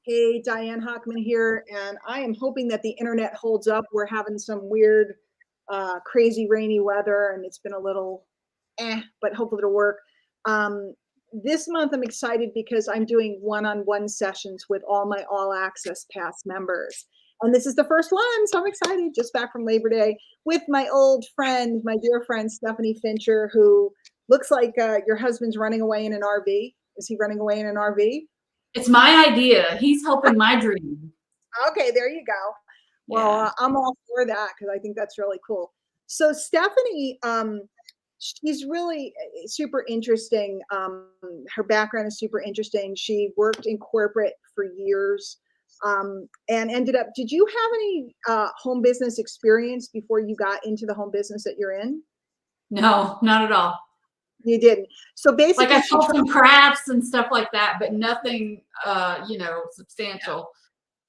Hey, Diane Hockman here, and I am hoping that the internet holds up. We're having some weird, crazy rainy weather, and it's been a little but hopefully it'll work. Um, this month, I'm excited because I'm doing one-on-one sessions with all my All Access Pass members. And this is the first one, so I'm excited, just back from Labor Day, with my old friend, my dear friend, Stephanie Fincher, who looks like your husband's running away in an RV. Is he running away in an RV? It's my idea. He's helping my dream. Okay, there you go. Well, Yeah. I'm all for that because I think that's really cool. So Stephanie, she's really super interesting. Her background is super interesting. She worked in corporate for years and ended up, did you have any home business experience before you got into the home business that you're in? No, not at all. You didn't. So basically, like I sold some crafts and stuff like that, but nothing, substantial.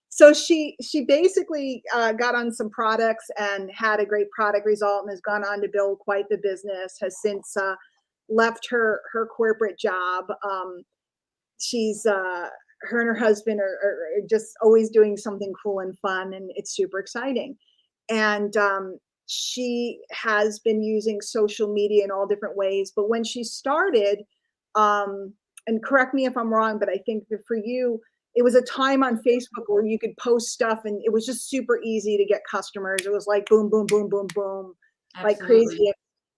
So she basically got on some products and had a great product result and has gone on to build quite the business, has since left her corporate job. She's her and her husband are just always doing something cool and fun, and it's super exciting. And she has been using social media in all different ways. But when she started, and correct me if I'm wrong, but I think that for you, it was a time on Facebook where you could post stuff and it was just super easy to get customers. It was like boom, boom, boom, boom, boom, like crazy.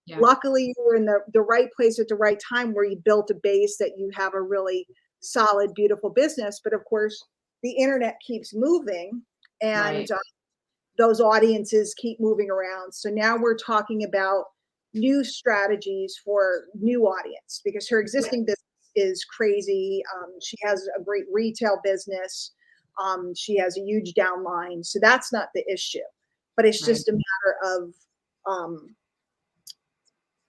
Yeah. Luckily, you were in the right place at the right time where you built a base that you have a really solid, beautiful business. But of course, the internet keeps moving and those audiences keep moving around. So now we're talking about new strategies for new audience because her existing business is crazy. She has a great retail business. She has a huge downline. So that's not the issue, but it's just a matter of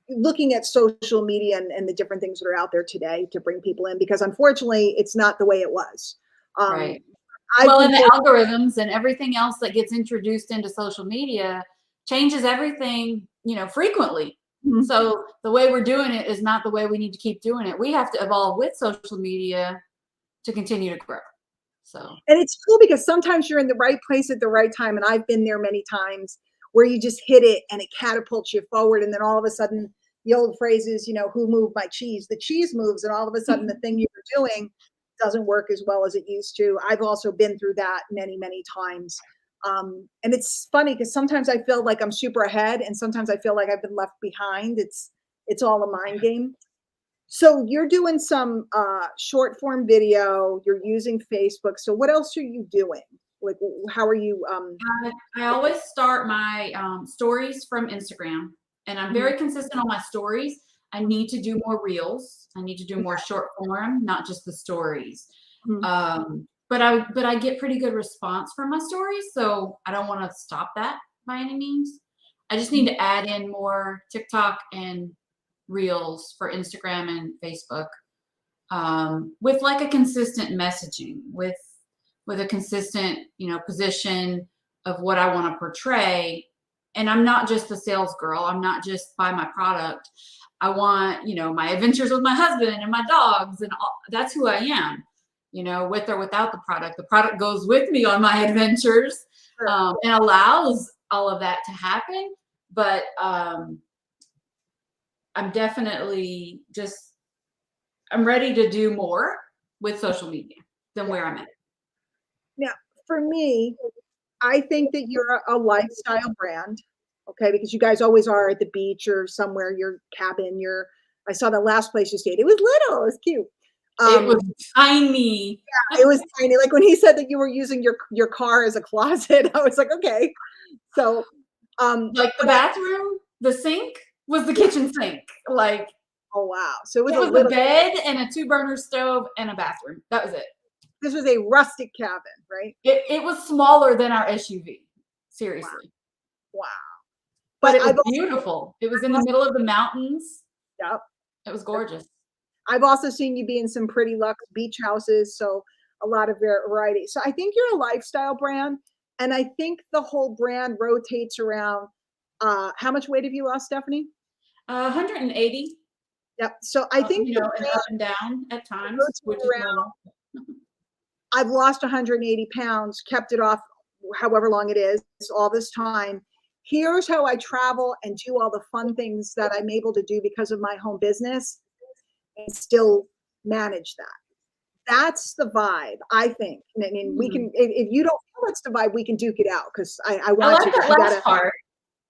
looking at social media and the different things that are out there today to bring people in, because unfortunately it's not the way it was. And the algorithms and everything else that gets introduced into social media changes everything, frequently. Mm-hmm. So the way we're doing it is not the way we need to keep doing it. We have to evolve with social media to continue to grow. So, and it's cool because sometimes you're in the right place at the right time. And I've been there many times where you just hit it and it catapults you forward. And then all of a sudden the old phrase is, who moved my cheese? The cheese moves. And all of a sudden the thing you were doing doesn't work as well as it used to. I've also been through that many, many times. And it's funny because sometimes I feel like I'm super ahead and sometimes I feel like I've been left behind. It's all a mind game. So you're doing some short form video, you're using Facebook. So what else are you doing? Like, how are you? I always start my stories from Instagram, and I'm very consistent on my stories. I need to do more reels. I need to do more short form, not just the stories. But I get pretty good response from my stories, so I don't want to stop that by any means. I just need to add in more TikTok and reels for Instagram and Facebook, with like a consistent messaging, with a consistent, position of what I want to portray. And I'm not just a sales girl. I'm not just buy my product. I want, my adventures with my husband and my dogs, and all, that's who I am, with or without the product. The product goes with me on my adventures, and allows all of that to happen. But I'm definitely I'm ready to do more with social media than where I'm at. Now, for me, I think that you're a lifestyle brand, okay? Because you guys always are at the beach or somewhere, your cabin, I saw the last place you stayed. It was little, it was cute. It was tiny. Yeah, it was tiny. Like when he said that you were using your car as a closet, I was like, okay. So, like the bathroom, the sink was the kitchen sink. Like, oh wow! So it was a bed and a 2-burner stove and a bathroom. That was it. This was a rustic cabin, right? It was smaller than our SUV. Seriously. Wow. But it was beautiful. It was in the middle of the mountains. Yep. It was gorgeous. I've also seen you be in some pretty luxe beach houses, so a lot of variety. So I think you're a lifestyle brand, and I think the whole brand rotates around. How much weight have you lost, Stephanie? 180. Yep. So I think and up and down at times, which is normal. I've lost 180 pounds, kept it off however long it is, all this time. Here's how I travel and do all the fun things that I'm able to do because of my home business and still manage that. That's the vibe, I think. And I mean, we can, if you don't feel that's the vibe, we can duke it out because I I want to, like because that you last gotta, part.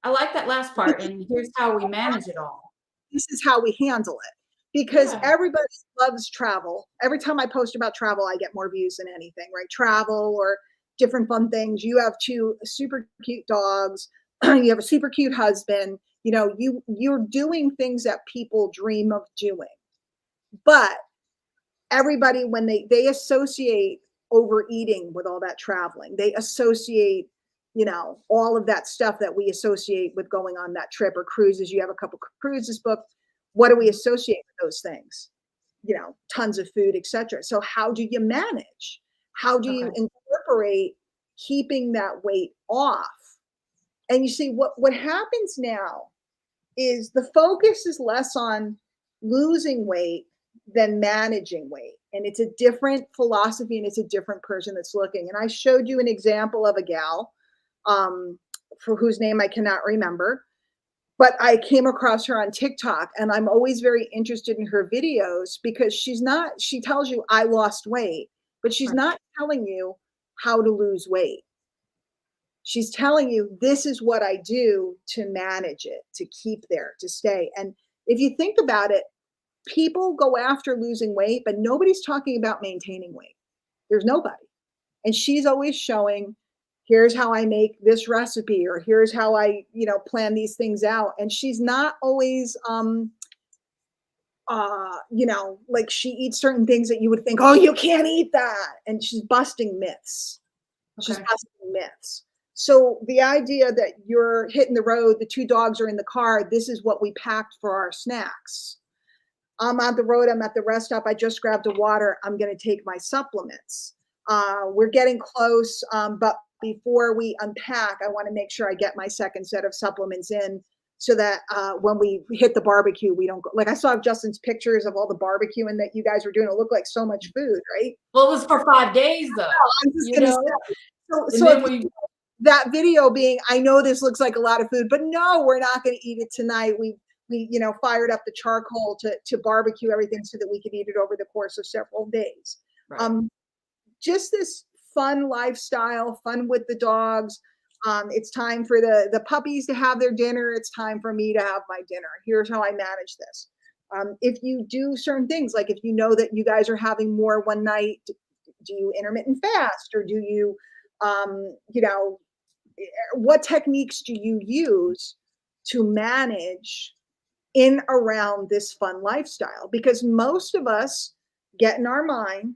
I like that last part. And here's how we manage it all. this is how we handle it. Because Yeah. everybody loves travel. Every time I post about travel, I get more views than anything, right? Travel or different fun things. You have two super cute dogs. You have a super cute husband. You know, you're doing things that people dream of doing. But everybody, when they associate overeating with all that traveling, they associate, you know, all of that stuff that we associate with going on that trip or cruises. You have a couple cruises booked. What do we associate with those things? You know, tons of food, etc. So how do you manage? How do you Okay. incorporate keeping that weight off? And you see what happens now is the focus is less on losing weight than managing weight. And it's a different philosophy and it's a different person that's looking. And I showed you an example of a gal for whose name I cannot remember, but I came across her on TikTok and I'm always very interested in her videos because she tells you I lost weight, but she's not telling you how to lose weight. She's telling you, this is what I do to manage it, to keep there, to stay. And if you think about it, people go after losing weight, but nobody's talking about maintaining weight. There's nobody. And she's always showing, here's how I make this recipe, or here's how I, you know, plan these things out. And she's not always, you know, like she eats certain things that you would think, oh, you can't eat that. And she's busting myths. She's Okay. busting myths. So the idea that you're hitting the road, the two dogs are in the car, this is what we packed for our snacks. I'm on the road, I'm at the rest stop, I just grabbed a water, I'm going to take my supplements. We're getting close, but before we unpack, I want to make sure I get my second set of supplements in so that when we hit the barbecue, we don't go. Like I saw Justin's pictures of all the barbecuing that you guys were doing. It looked like so much food, right? Well, it was for 5 days though. I'm just You going to know? say. And So then if we that video being, I know this looks like a lot of food, but no, we're not going to eat it tonight. We you know, fired up the charcoal to barbecue everything so that we could eat it over the course of several days. right. Just this fun lifestyle, fun with the dogs. It's time for the puppies to have their dinner. It's time for me to have my dinner. Here's how I manage this. If you do certain things, like if you know that you guys are having more one night, do you intermittent fast or do you, you know, what techniques do you use to manage in around this fun lifestyle? Because most of us get in our mind,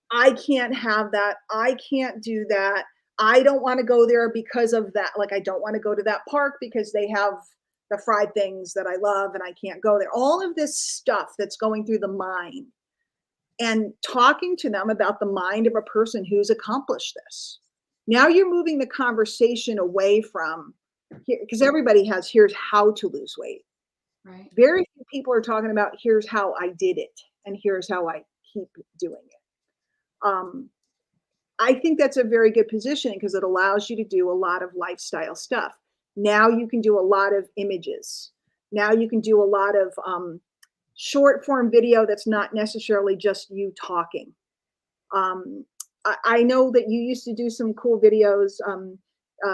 I can't have that. I can't do that. I don't want to go there because of that. Like, I don't want to go to that park because they have the fried things that I love and I can't go there. All of this stuff that's going through the mind and talking to them about the mind of a person who's accomplished this. Now you're moving the conversation away from here because everybody has here's how to lose weight. Right. Very few people are talking about here's how I did it and here's how I keep doing it. I think that's a very good position because it allows you to do a lot of lifestyle stuff. Now you can do a lot of images. Now you can do a lot of short form video that's not necessarily just you talking. I know that you used to do some cool videos.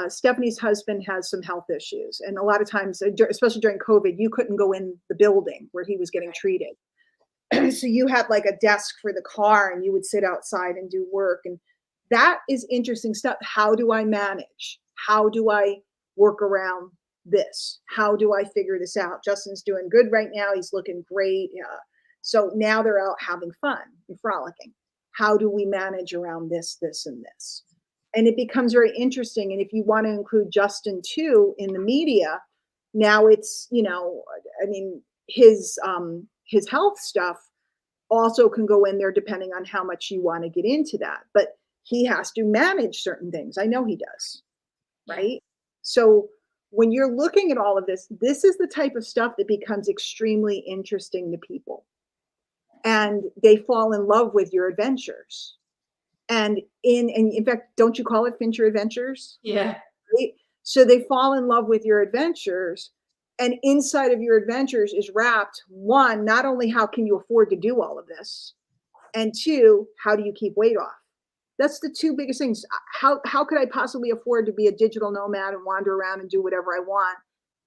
Stephanie's husband has some health issues. And a lot of times, especially during COVID, you couldn't go in the building where he was getting treated. So you had like a desk for the car and you would sit outside and do work. And that is interesting stuff. How do I manage? How do I work around this? How do I figure this out? Justin's doing good right now. He's looking great. So now they're out having fun and frolicking. How do we manage around this, this, and this? And it becomes very interesting. And if you want to include Justin too in the media, now it's, you know, I mean, his health stuff also can go in there depending on how much you want to get into that. But he has to manage certain things. I know he does, right? So when you're looking at all of this, this is the type of stuff that becomes extremely interesting to people. And they fall in love with your adventures. And in fact, don't you call it Fincher Adventures? Yeah. Right? So they fall in love with your adventures. And inside of your adventures is wrapped one, not only how can you afford to do all of this, and two, how do you keep weight off? That's the two biggest things. How could I possibly afford to be a digital nomad and wander around and do whatever I want?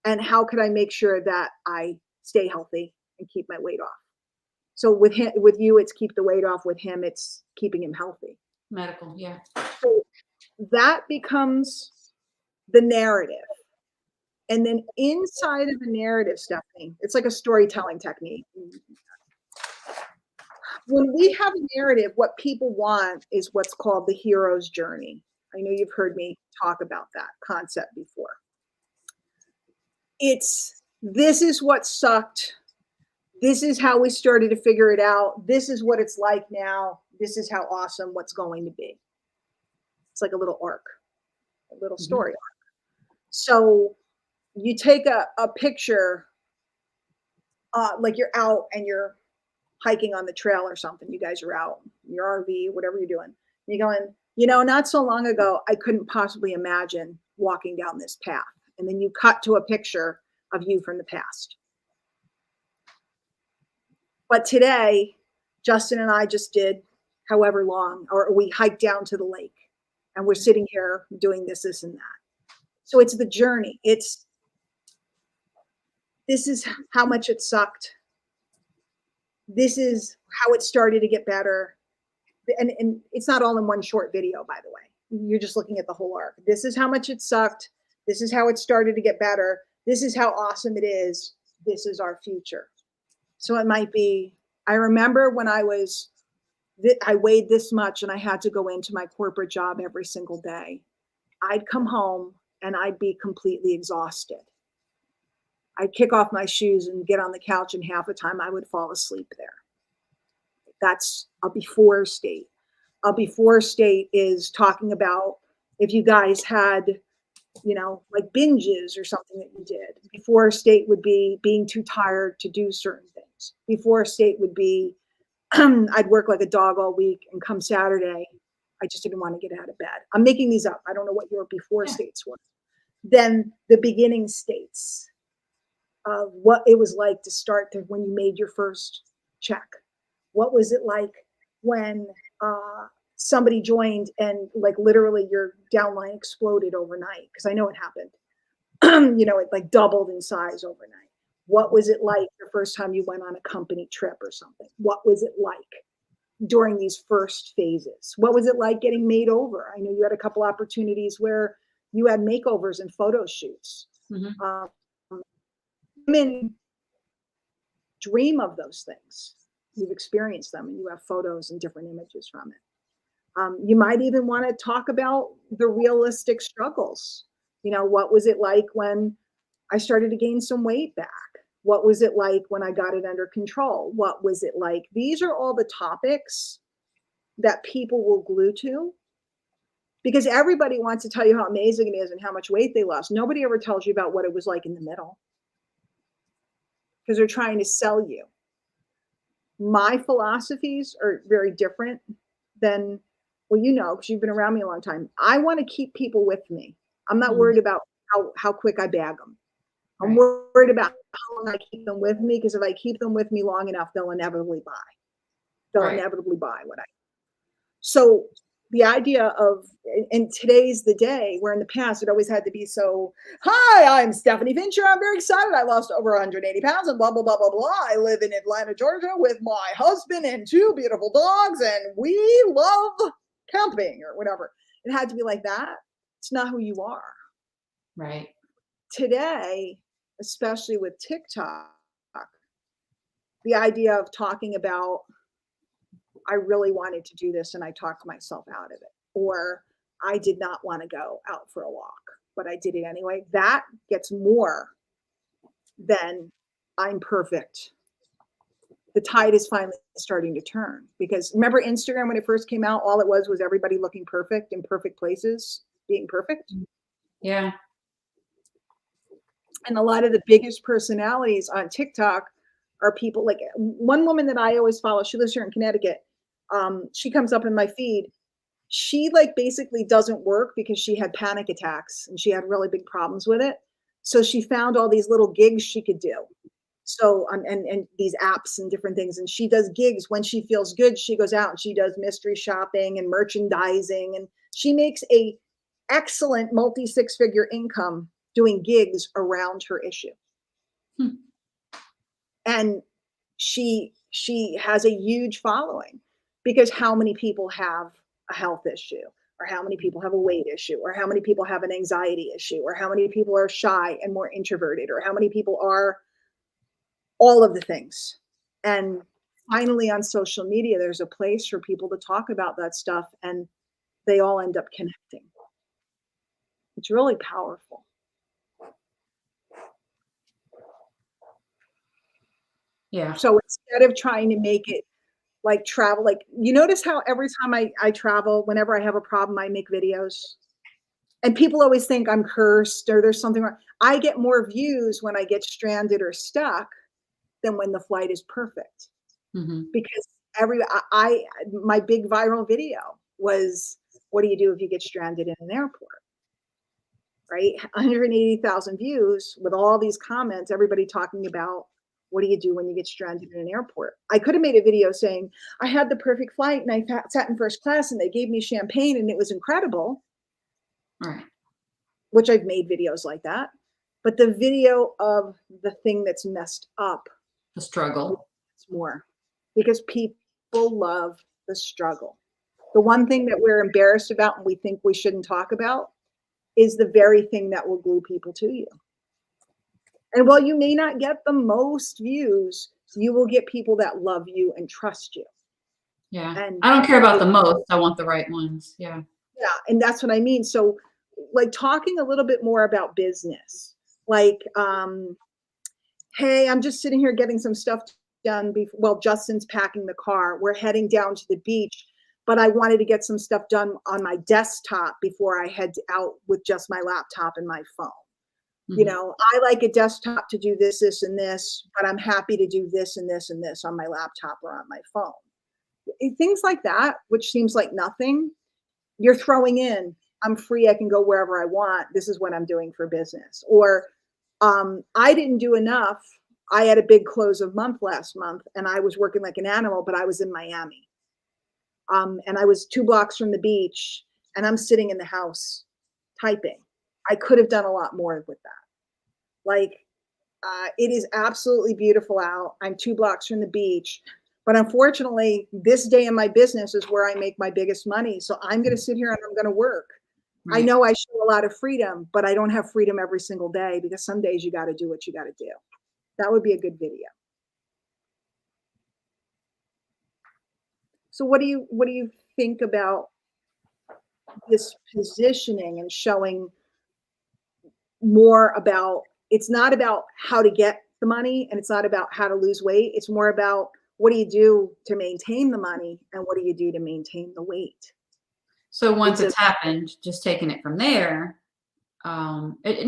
And how could I make sure that I stay healthy and keep my weight off? So with him, with you, it's keep the weight off. With him, it's keeping him healthy. Medical. Yeah. So that becomes the narrative. And then inside of the narrative, Stephanie, it's like a storytelling technique. When we have a narrative, what people want is what's called the hero's journey. I know you've heard me talk about that concept before. It's this is what sucked. This is how we started to figure it out. This is what it's like now. This is how awesome what's going to be. It's like a little arc, a little story arc. So you take a picture, like you're out and you're hiking on the trail or something. You guys are out, your RV, whatever you're doing. You're going, not so long ago, I couldn't possibly imagine walking down this path. And then you cut to a picture of you from the past. But today, Justin and I just did however long, or we hiked down to the lake and we're sitting here doing this, and that. So it's the journey. This is how much it sucked. This is how it started to get better. And it's not all in one short video, by the way. You're just looking at the whole arc. This is how much it sucked. This is how it started to get better. This is how awesome it is. This is our future. So it might be, I remember when I weighed this much and I had to go into my corporate job every single day. I'd come home and I'd be completely exhausted. I'd kick off my shoes and get on the couch, and half the time I would fall asleep there. That's a before state. A before state is talking about if you guys had, like binges or something that you did. Before state would be being too tired to do certain things. Before state would be I'd work like a dog all week, and come Saturday, I just didn't want to get out of bed. I'm making these up. I don't know what your before states were. Then the beginning states of what it was like to start when you made your first check. What was it like when somebody joined and like literally your downline exploded overnight? Because I know it happened. It like doubled in size overnight. What was it like the first time you went on a company trip or something? What was it like during these first phases? What was it like getting made over? I know you had a couple opportunities where you had makeovers and photo shoots. Women dream of those things. You've experienced them and you have photos and different images from it. You might even want to talk about the realistic struggles. What was it like when I started to gain some weight back? What was it like when I got it under control? What was it like? These are all the topics that people will glue to, because everybody wants to tell you how amazing it is and how much weight they lost. Nobody ever tells you about what it was like in the middle, because they're trying to sell you. My philosophies are very different than, well, because you've been around me a long time. I want to keep people with me. I'm not worried about how quick I bag them. I'm worried about how long I keep them with me, because if I keep them with me long enough, they'll inevitably buy. They'll inevitably buy what I. So the idea of, and today's the day, where in the past it always had to be so, hi, I'm Stephanie Fincher. I'm very excited. I lost over 180 pounds and blah, blah, blah, blah, blah. I live in Atlanta, Georgia with my husband and 2 beautiful dogs, and we love camping or whatever. It had to be like that. It's not who you are. Right. Today, especially with TikTok, the idea of talking about, I really wanted to do this and I talked myself out of it, or I did not want to go out for a walk, but I did it anyway. That gets more than I'm perfect. The tide is finally starting to turn, because remember Instagram when it first came out, all it was everybody looking perfect in perfect places, being perfect. Yeah. And a lot of the biggest personalities on TikTok are people like one woman that I always follow. She lives here in Connecticut. She comes up in my feed she like basically doesn't work because she had panic attacks and she had really big problems with it. So she found all these little gigs she could do. So and these apps and different things. And she does gigs when she feels good. She goes out and she does mystery shopping and merchandising, and she makes a excellent multi six-figure income doing gigs around her issue. Hmm. And she has a huge following because how many people have a health issue, or how many people have a weight issue, or how many people have an anxiety issue, or how many people are shy and more introverted, or how many people are all of the things. And finally on social media there's a place for people to talk about that stuff, and they all end up connecting. It's really powerful. Yeah. So instead of trying to make it like travel, like you notice how every time I travel, whenever I have a problem, I make videos. And people always think I'm cursed or there's something wrong. I get more views when I get stranded or stuck than when the flight is perfect. Mhm. Because my big viral video was, what do you do if you get stranded in an airport? Right? 180,000 views with all these comments, everybody talking about what do you do when you get stranded in an airport? I could have made a video saying, I had the perfect flight and I sat in first class and they gave me champagne and it was incredible, Right. which I've made videos like that. But the video of the thing that's messed up The struggle. is more, because people love the struggle. The one thing that we're embarrassed about and we think we shouldn't talk about is the very thing that will glue people to you. And while you may not get the most views, you will get people that love you and trust you. Yeah. And I don't care about the most. I want the right ones. Yeah. yeah, and that's what I mean. So like talking a little bit more about business, like, hey, I'm just sitting here getting some stuff done while Justin's packing the car. We're heading down to the beach, but I wanted to get some stuff done on my desktop before I head out with just my laptop and my phone. You Mhm. know, I like a desktop to do this, this, and this, but I'm happy to do this and this and this on my laptop or on my phone. Things like that, which seems like nothing, you're throwing in, I'm free, I can go wherever I want. This is what I'm doing for business. Or I didn't do enough. I had a big close of month last month and I was working like an animal, but I was in Miami. And I was 2 blocks from the beach and I'm sitting in the house typing. I could have done a lot more with that. Like, it is absolutely beautiful out. I'm 2 blocks from the beach. But unfortunately, this day in my business is where I make my biggest money. So I'm going to sit here and I'm going to work. I Right. know I show a lot of freedom, but I don't have freedom every single day because some days you got to do what you got to do. That would be a good video. So what do you think about this positioning and showing more about, it's not about how to get the money and it's not about how to lose weight. It's more about what do you do to maintain the money and what do you do to maintain the weight? So once It's a it's happened, just taking it from there, no, it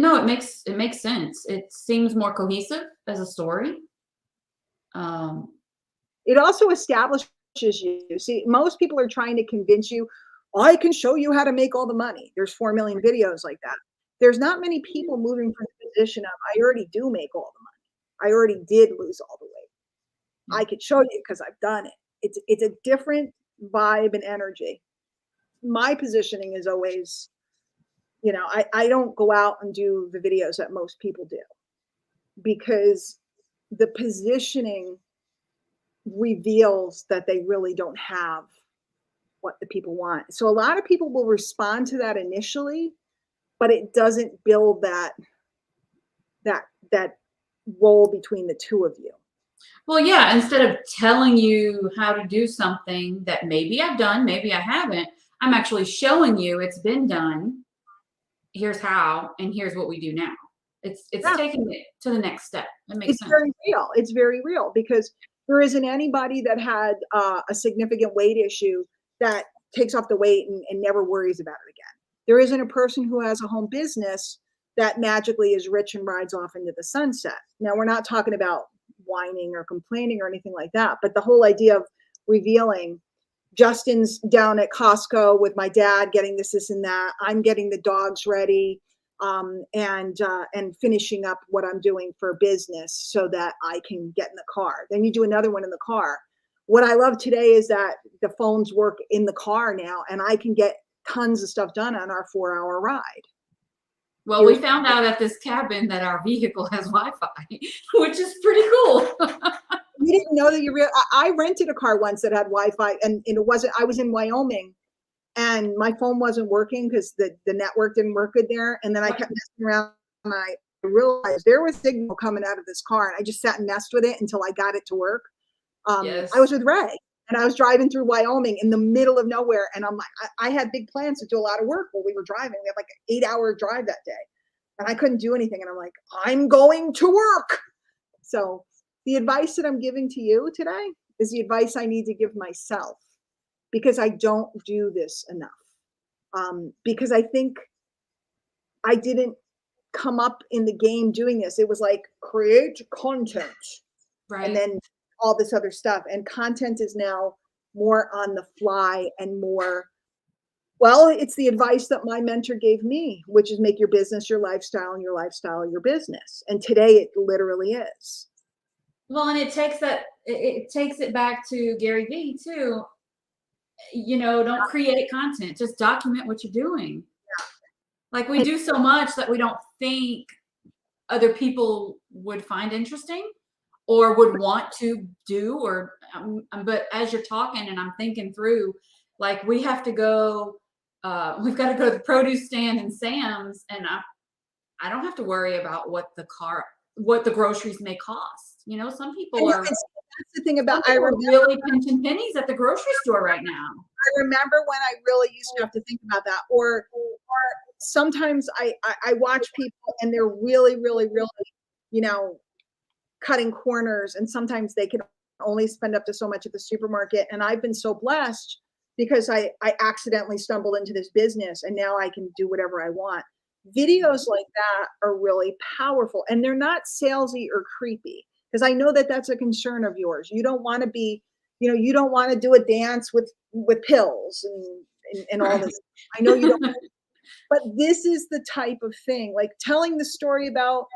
makes sense. It seems more cohesive as a story. Um, It also establishes you. See, most people are trying to convince you, I can show you how to make all the money. There's 4 million videos like that. There's not many people moving from the position of, I already do make all the money. I already did lose all the weight. yeah. I could show you because I've done it. It's a different vibe and energy. My positioning is always, I don't go out and do the videos that most people do because the positioning reveals that they really don't have what the people want. So a lot of people will respond to that initially, but it doesn't build that role between the two of you. Well, yeah, instead of telling you how to do something that maybe I've done, maybe I haven't, I'm actually showing you it's been done. Here's how, and here's what we do now. It's Yeah, taking it to the next step. That makes it's sense. very real. It's very real because there isn't anybody that had a significant weight issue that takes off the weight and never worries about it again. There isn't a person who has a home business that magically is rich and rides off into the sunset. Now, we're not talking about whining or complaining or anything like that, but the whole idea of revealing, Justin's down at Costco with my dad getting this and that. I'm getting the dogs ready, and finishing up what I'm doing for business so that I can get in the car. Then you do another one in the car. What I love today is that the phones work in the car now, and I can get tons of stuff done on our 4-hour ride. Well, we found out at this cabin that our vehicle has Wi-Fi, which is pretty cool. You didn't know that I rented a car once that had Wi-Fi, and it wasn't, I was in Wyoming and my phone wasn't working because the network didn't work good there. And then I kept messing around and I realized there was signal coming out of this car, and I just sat and messed with it until I got it to work. Yes. I was with Ray and I was driving through Wyoming in the middle of nowhere. And I'm like, I had big plans to do a lot of work while we were driving. We had like an 8-hour drive that day and I couldn't do anything. And I'm like, I'm going to work. So the advice that I'm giving to you today is the advice I need to give myself, because I don't do this enough. Because I think I didn't come up in the game doing this. It was like create content, Right. and then all this other stuff. And content is now more on the fly and more, well, it's the advice that my mentor gave me, which is make your business your lifestyle and your lifestyle your business. And today it literally is. Well, and it takes it back to Gary Vee too. You know, don't create content, just document what you're doing. Yeah. Like we do so much that we don't think other people would find interesting or would want to do, or but as you're talking and I'm thinking through, like we've got to go to the produce stand in Sam's, and I don't have to worry about what the groceries may cost. You know, some people are. That's the thing about, I really pinching pennies at the grocery store right now. I remember when I really used to have to think about that, or sometimes I watch people and they're really, really, really, you know, cutting corners, and sometimes they can only spend up to so much at the supermarket. And I've been so blessed because I accidentally stumbled into this business and now I can do whatever I want. Videos like that are really powerful, and they're not salesy or creepy, because I know that that's a concern of yours. You don't want to be, you know, you don't want to do a dance with pills and all this. I know you don't, but this is the type of thing, like telling the story about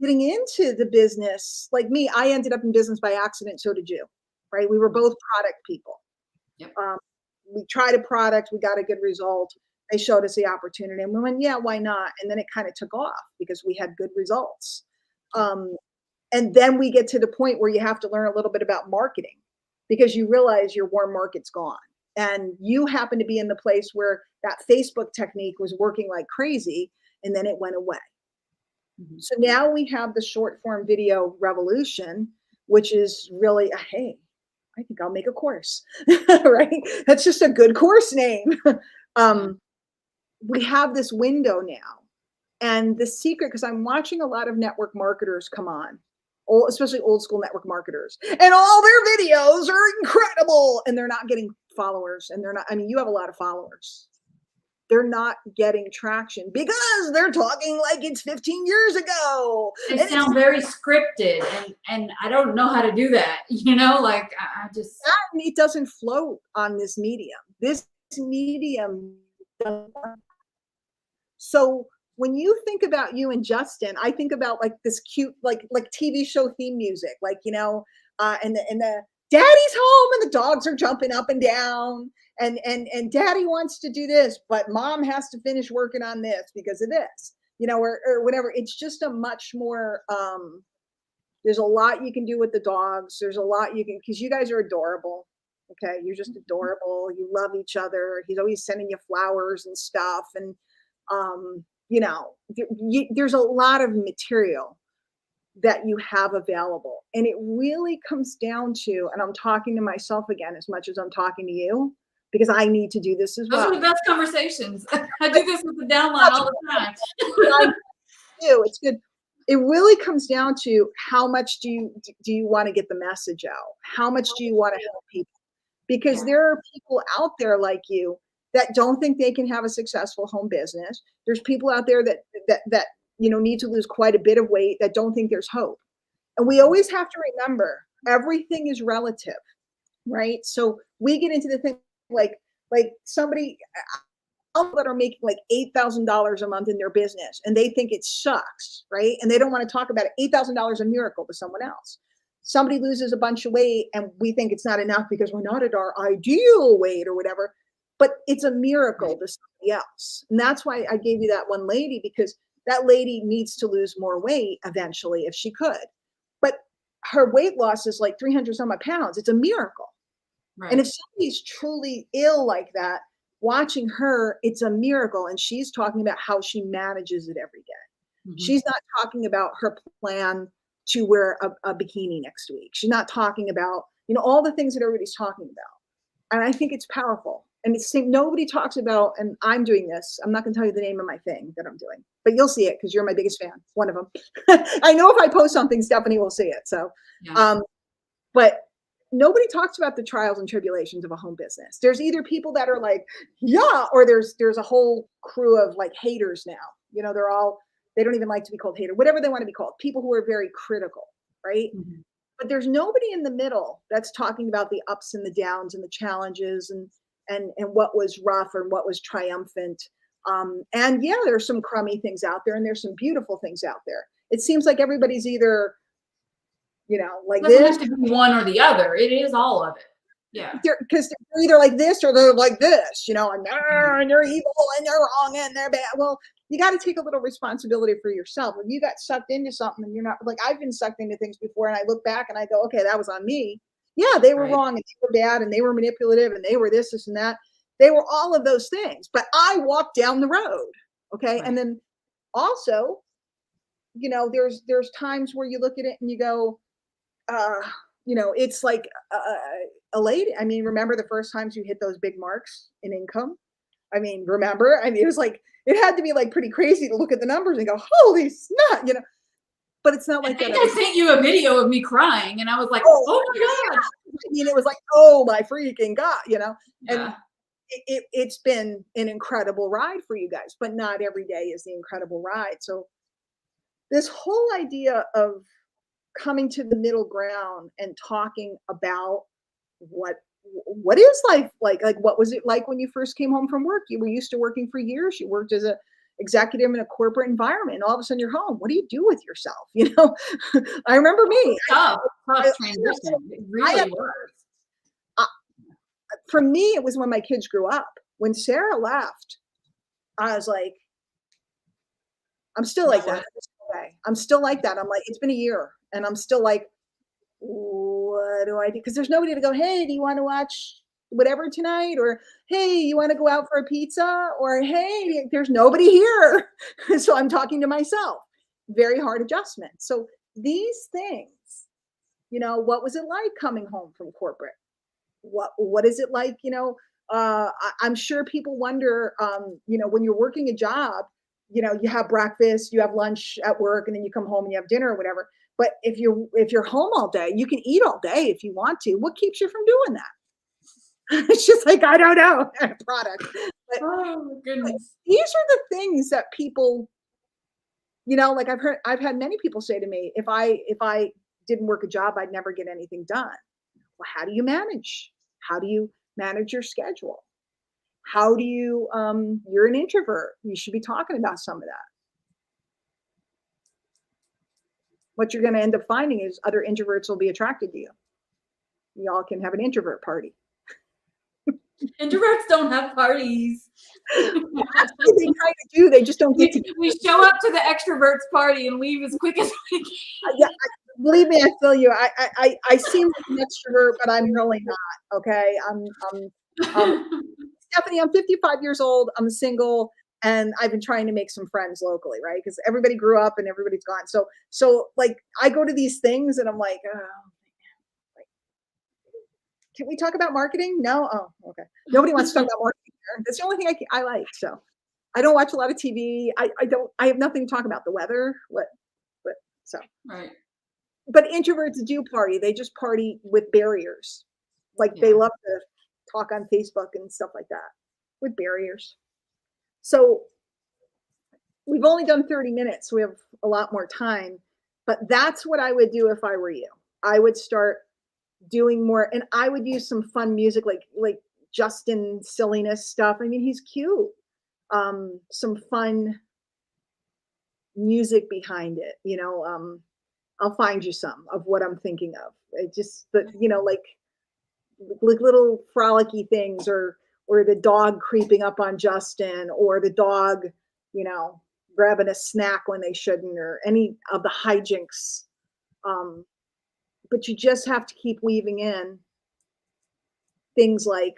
getting into the business. Like me, I ended up in business by accident. So did you, right? We were both product people. Yep. We tried a product, we got a good result. They showed us the opportunity and we went, yeah, why not? And then it kind of took off because we had good results. And then we get to the point where you have to learn a little bit about marketing, because you realize your warm market's gone. And you happen to be in the place where that Facebook technique was working like crazy, and then it went away. Mm-hmm. So now we have the short form video revolution, which is really, hey, I think I'll make a course, right? That's just a good course name. We have this window now. And the secret, because I'm watching a lot of network marketers come on, especially old school network marketers, and all their videos are incredible and they're not getting followers. And they're not, I mean, you have a lot of followers. They're not getting traction because they're talking like it's 15 years ago. They sound very scripted, and I don't know how to do that. You know, like I just. It doesn't float on this medium. This medium doesn't. So when you think about you and Justin, I think about like this cute, like TV show theme music, like, you know, and the daddy's home and the dogs are jumping up and down, and daddy wants to do this, but mom has to finish working on this because of this, you know, or whatever. It's just a much more, there's a lot you can do with the dogs. There's a lot you can, because you guys are adorable. Okay. You're just adorable. You love each other. He's always sending you flowers and stuff. And, you know, there's a lot of material that you have available. And it really comes down to, and I'm talking to myself again as much as I'm talking to you, because I need to do this as well. Those are the best conversations. I do this with the downline all the time. It's good. It really comes down to how much do you want to get the message out? How much do you want to help people? Because there are people out there like you that don't think they can have a successful home business. There's people out there that you know, need to lose quite a bit of weight, that don't think there's hope. And we always have to remember everything is relative, right? So we get into the thing like somebody that are making like $8,000 a month in their business and they think it sucks, right? And they don't want to talk about it. $8,000 a miracle to someone else. Somebody loses a bunch of weight and we think it's not enough because we're not at our ideal weight or whatever, but it's a miracle to somebody else. And that's why I gave you that one lady, because that lady needs to lose more weight eventually if she could. But her weight loss is like 300 some odd pounds. It's a miracle. Right. And if somebody's truly ill like that, watching her, it's a miracle. And she's talking about how she manages it every day. Mhm. She's not talking about her plan to wear a bikini next week. She's not talking about, all the things that everybody's talking about. And I think it's powerful. And it's nobody talks about, and I'm doing this. I'm not going to tell you the name of my thing that I'm doing, but you'll see it because you're my biggest fan. One of them. I know if I post something, Stephanie will see it. So, Yeah. But nobody talks about the trials and tribulations of a home business. There's either people that are like, yeah, or there's a whole crew of like haters now. They don't even like to be called hater, whatever they want to be called. People who are very critical, right? Mm-hmm. But there's nobody in the middle that's talking about the ups and the downs and the challenges and what was rough and what was triumphant. And yeah, there's some crummy things out there and there's some beautiful things out there. It seems like everybody's either, like Doesn't this. have to be one or the other. It is all of it. Yeah. Because they're either like this or they're like this, and they're evil and they're wrong and they're bad. Well, you got to take a little responsibility for yourself. When you got sucked into something and you're not, like, I've been sucked into things before and I look back and I go, okay, that was on me. Yeah, they were wrong and they were bad and they were manipulative and they were this and that. They were all of those things, but I walked down the road. Okay. Right. And then also, there's times where you look at it and you go, it's like a lady. I mean, remember the first times you hit those big marks in income? I mean, remember? I mean, it was like, it had to be like pretty crazy to look at the numbers and go, holy snot, but it's not like I think that. I sent you a video of me crying and I was like, oh my God. I mean, it was like, oh my freaking God, and Yeah. it's been an incredible ride for you guys, but not every day is the incredible ride. So this whole idea of coming to the middle ground and talking about what is life like what was it like when you first came home from work? You were used to working for years. You worked as a executive in a corporate environment, and all of a sudden you're home. What do you do with yourself? I remember me. Tough transition. It really was. For me, it was when my kids grew up. When Sarah left, I was like, I'm still like that. I'm still like that. I'm like, it's been a year and I'm still like, what do I do? Because there's nobody to go, hey, do you want to watch whatever tonight? Or, hey, you want to go out for a pizza? Or, hey, there's nobody here. So I'm talking to myself. Very hard adjustment. So these things, what was it like coming home from corporate? What is it like? I'm sure people wonder, when you're working a job, you have breakfast, you have lunch at work, and then you come home and you have dinner or whatever. But if you're home all day, you can eat all day if you want to. What keeps you from doing that? It's just like, I don't know, product. But, oh goodness. These are the things that people, like I've had many people say to me, if I didn't work a job, I'd never get anything done. Well, how do you manage? How do you manage your schedule? How do you, you're an introvert. You should be talking about some of that. What you're going to end up finding is other introverts will be attracted to you. Y'all can have an introvert party. Introverts don't have parties. They kind of do. They just don't get to. We show up to the extroverts party and leave as quick as we can. Yeah, believe me, I feel you. I seem like an extrovert, but I'm really not. Okay, I'm Stephanie. I'm 55 years old. I'm single, and I've been trying to make some friends locally, right? Because everybody grew up and everybody's gone. So like I go to these things and I'm like, oh, can we talk about marketing? No. Oh, okay. Nobody wants to talk about marketing here. That's the only thing I like. So I don't watch a lot of TV. I have nothing to talk about. The weather. Right. But introverts do party. They just party with barriers. Like they love to talk on Facebook and stuff like that with barriers. So we've only done 30 minutes. So we have a lot more time, but that's what I would do if I were you. I would start doing more, and I would use some fun music, like Justin silliness stuff. I mean, he's cute. Some fun music behind it, I'll find you some of what I'm thinking of. It just, but like little frolicky things, or the dog creeping up on Justin, or the dog, you know, grabbing a snack when they shouldn't, or any of the hijinks. But you just have to keep weaving in things like,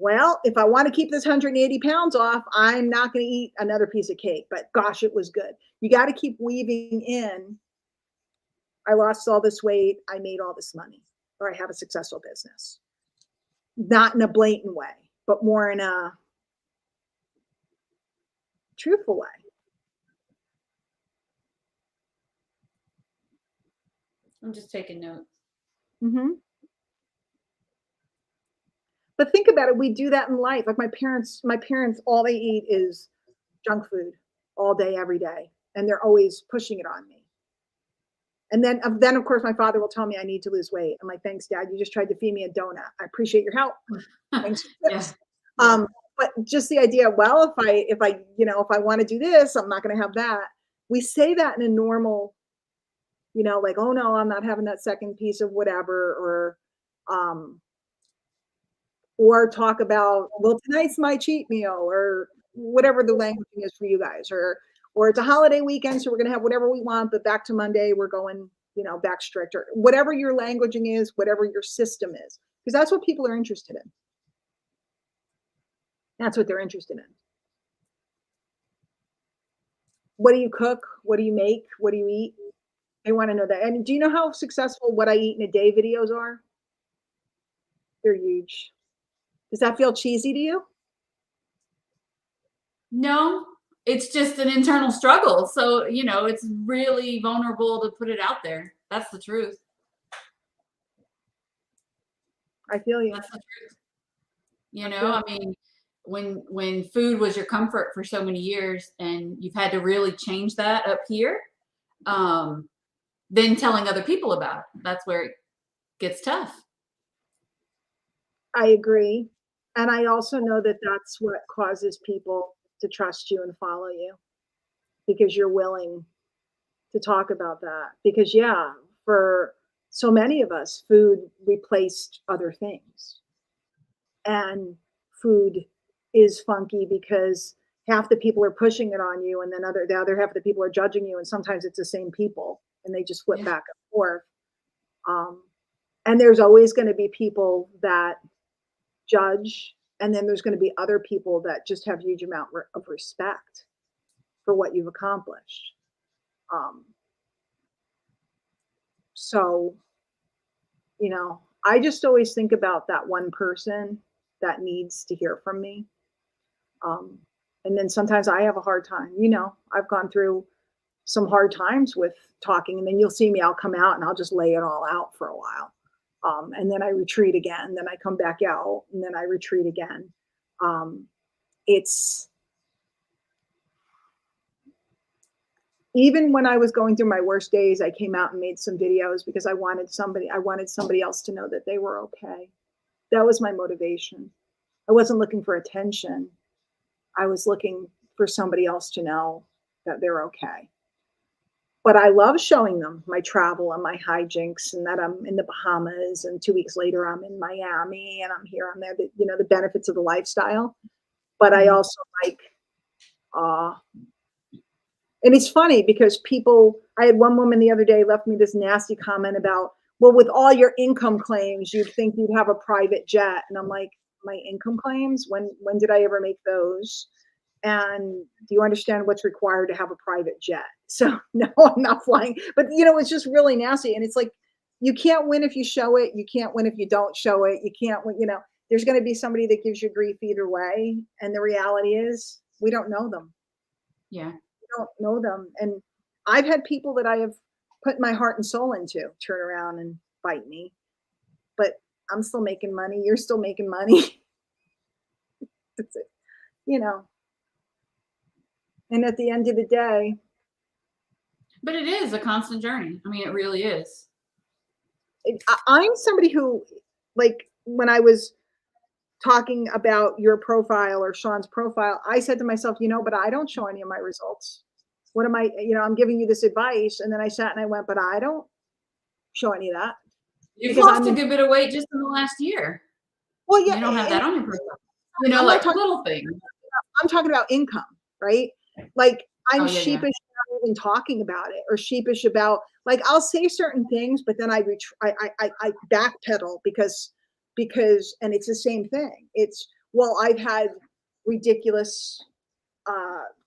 well, if I want to keep this 180 pounds off, I'm not going to eat another piece of cake, but gosh, it was good. You got to keep weaving in, I lost all this weight, I made all this money, or I have a successful business. Not in a blatant way, but more in a truthful way. I'm just taking notes. Mm-hmm. But think about it. We do that in life. Like my parents, all they eat is junk food all day, every day. And they're always pushing it on me. And then of course, my father will tell me I need to lose weight. I'm like, thanks, Dad. You just tried to feed me a donut. I appreciate your help. Thanks. Yeah. But just the idea, well, if I want to do this, I'm not going to have that. We say that in a normal, like, oh no, I'm not having that second piece of whatever, or talk about, well, tonight's my cheat meal, or whatever the language is for you guys, or it's a holiday weekend, so we're going to have whatever we want, but back to Monday, we're going, back strict, or whatever your languaging is, whatever your system is, because that's what people are interested in. That's what they're interested in. What do you cook? What do you make? What do you eat? They want to know that. And do you know how successful what I eat in a day videos are? They're huge. Does that feel cheesy to you? No, it's just an internal struggle. So, it's really vulnerable to put it out there. That's the truth. I feel you. That's the truth. I mean, when food was your comfort for so many years and you've had to really change that up here, then telling other people about it, that's where it gets tough. I agree. And I also know that that's what causes people to trust you and follow you, because you're willing to talk about that. Because, yeah, for so many of us, food replaced other things. And food is funky because half the people are pushing it on you, and then the other half of the people are judging you. And sometimes it's the same people, and they just flip back and forth. And there's always going to be people that judge, and then there's going to be other people that just have huge amount of respect for what you've accomplished. So, I just always think about that one person that needs to hear from me. And then sometimes I have a hard time. I've gone through some hard times with talking, and then you'll see me, I'll come out and I'll just lay it all out for a while. And then I retreat again, then I come back out, and then I retreat again. It's even when I was going through my worst days, I came out and made some videos because I wanted somebody else to know that they were okay. That was my motivation. I wasn't looking for attention. I was looking for somebody else to know that they're okay. But I love showing them my travel and my hijinks, and that I'm in the Bahamas, and 2 weeks later I'm in Miami, and I'm here, I'm there, the benefits of the lifestyle. But I also like, and it's funny because I had one woman the other day left me this nasty comment about, well, with all your income claims, you'd think you'd have a private jet. And I'm like, my income claims? When did I ever make those? And do you understand what's required to have a private jet? So no, I'm not flying. But it's just really nasty. And it's like, you can't win if you show it. You can't win if you don't show it. You can't win, there's going to be somebody that gives you grief either way. And the reality is we don't know them. Yeah. We don't know them. And I've had people that I have put my heart and soul into turn around and bite me. But I'm still making money. You're still making money. That's it. And at the end of the day. But it is a constant journey. I mean, it really is. I'm somebody who, like, when I was talking about your profile or Sean's profile, I said to myself, but I don't show any of my results. What am I, I'm giving you this advice. And then I sat and I went, but I don't show any of that. You've Because lost a good bit of weight just in the last year. Well, yeah. You don't have that on your profile. I'm like little things. I'm talking about income, right? Like I'm sheepish about even talking about it, or sheepish about, like, I'll say certain things, but then I backpedal because, and it's the same thing. It's, well, I've had ridiculous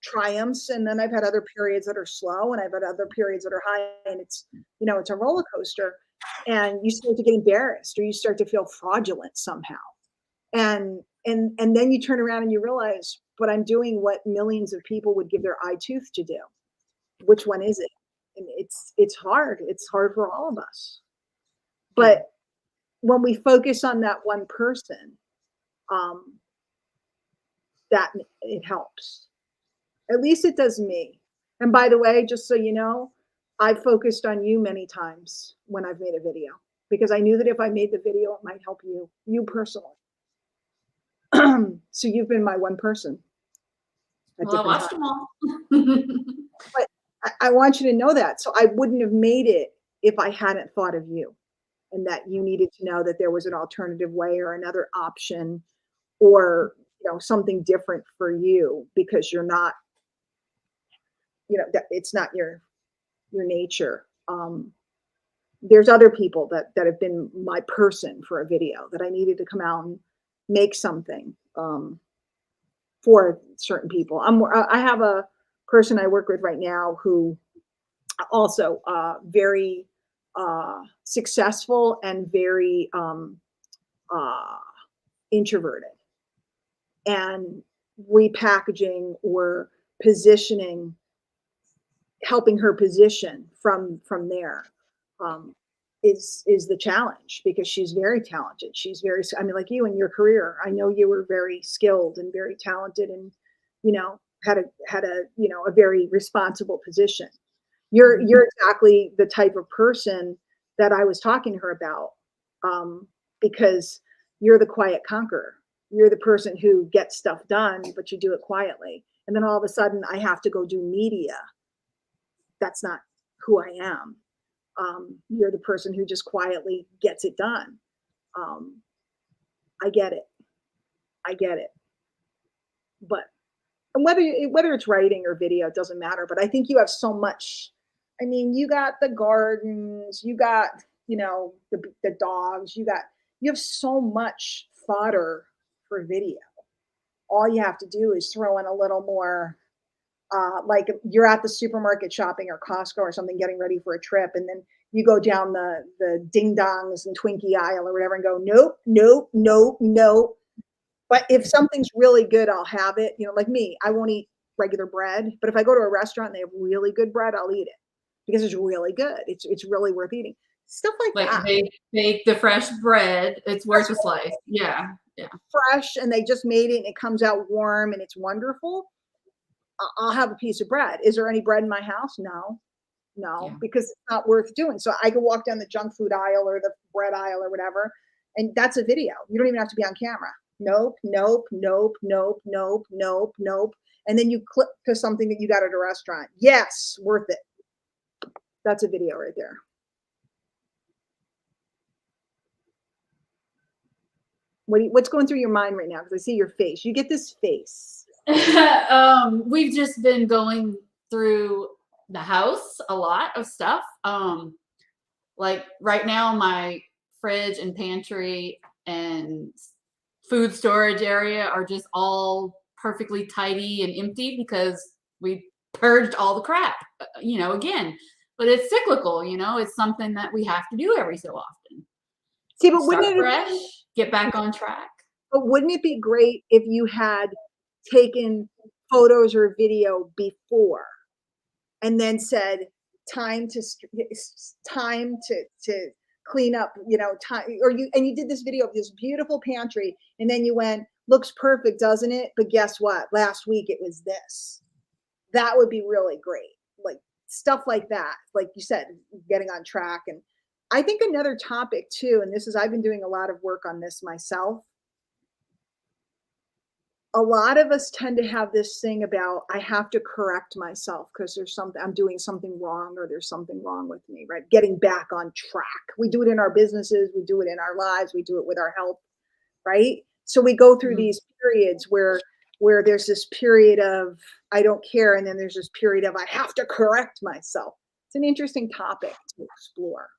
triumphs, and then I've had other periods that are slow, and I've had other periods that are high, and it's, it's a roller coaster, and you start to get embarrassed, or you start to feel fraudulent somehow. And then you turn around and you realize, but I'm doing what millions of people would give their eye tooth to do. Which one is it? And it's hard. It's hard for all of us. But when we focus on that one person, that it helps. At least it does me. And by the way, just so you know, I've focused on you many times when I've made a video, because I knew that if I made the video, it might help you personally. So you've been my one person. Well, I watched them all. But I want you to know that. So I wouldn't have made it if I hadn't thought of you, and that you needed to know that there was an alternative way or another option, or, something different for you, because you're not, that it's not your nature. There's other people that have been my person for a video, that I needed to come out and make something for certain people. I have a person I work with right now who also very successful and very introverted, and repackaging or positioning, helping her position from there is the challenge, because she's very talented. She's very, I mean, like you in your career, I know you were very skilled and very talented, and had a very responsible position. You're exactly the type of person that I was talking to her about, because you're the quiet conqueror. You're the person who gets stuff done, but you do it quietly. And then all of a sudden I have to go do media. That's not who I am. You're the person who just quietly gets it done. I get it. But whether it's writing or video, it doesn't matter. But I think you have so much. I mean, you got the gardens, you got, the dogs, you have so much fodder for video. All you have to do is throw in a little more, like you're at the supermarket shopping, or Costco or something, getting ready for a trip, and then you go down the ding dongs and Twinkie aisle or whatever and go, nope, nope, nope, nope. But if something's really good, I'll have it. Like me, I won't eat regular bread, but if I go to a restaurant and they have really good bread, I'll eat it, because it's really good. It's really worth eating. Stuff like that. They bake the fresh bread. It's worth a slice. Yeah. Fresh, and they just made it, and it comes out warm, and it's wonderful. I'll have a piece of bread. Is there any bread in my house? No, because it's not worth doing. So I can walk down the junk food aisle or the bread aisle or whatever, and that's a video. You don't even have to be on camera. Nope, nope, nope, nope, nope, nope, nope. And then you click to something that you got at a restaurant. Yes, worth it. That's a video right there. What's going through your mind right now? Because I see your face. You get this face. We've just been going through the house, a lot of stuff. Like right now, my fridge and pantry and food storage area are just all perfectly tidy and empty, because we purged all the crap, again. But it's cyclical, it's something that we have to do every so often. See, but wouldn't it fresh, get back on track. But wouldn't it be great if you had taken photos or video before, and then said, time to clean up, time, and you did this video of this beautiful pantry, and then you went, looks perfect, doesn't it? But guess what? Last week it was this. That would be really great. Like stuff like that. Like you said, getting on track. And I think another topic too, and this is, I've been doing a lot of work on this myself. A lot of us tend to have this thing about, I have to correct myself because there's something, I'm doing something wrong, or there's something wrong with me, right? Getting back on track. We do it in our businesses, we do it in our lives, we do it with our health, right? So we go through these periods where there's this period of I don't care, and then there's this period of I have to correct myself. It's an interesting topic to explore,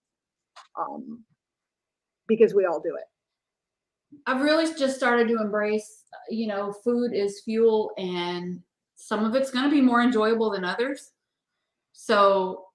because we all do it. I've really just started to embrace, food is fuel, and some of it's going to be more enjoyable than others. So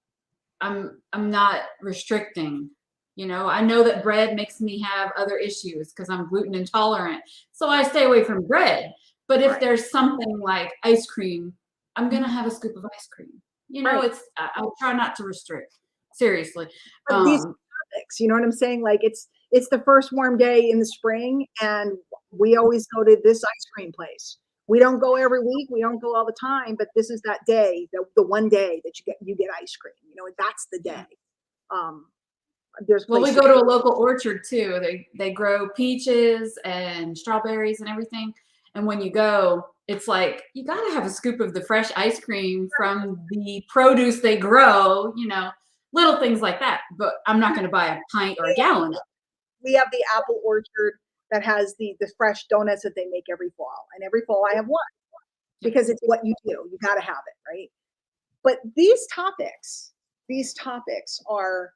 I'm not restricting. I know that bread makes me have other issues because I'm gluten intolerant. So I stay away from bread. But if Right. there's something like ice cream, I'm going to have a scoop of ice cream. Right. I'll try not to restrict. Seriously. But these topics, you know what I'm saying? Like it's the first warm day in the spring, and we always go to this ice cream place. We don't go every week, we don't go all the time, but this is that day, the one day that you get ice cream. That's the day. There's Well, we places. go to a local orchard too. They grow peaches and strawberries and everything. And when you go, it's like you got to have a scoop of the fresh ice cream from the produce they grow, little things like that. But I'm not going to buy a pint or a gallon. We have the apple orchard that has the fresh donuts that they make every fall. And every fall I have one because it's what you do. You got to have it, right? But these topics are,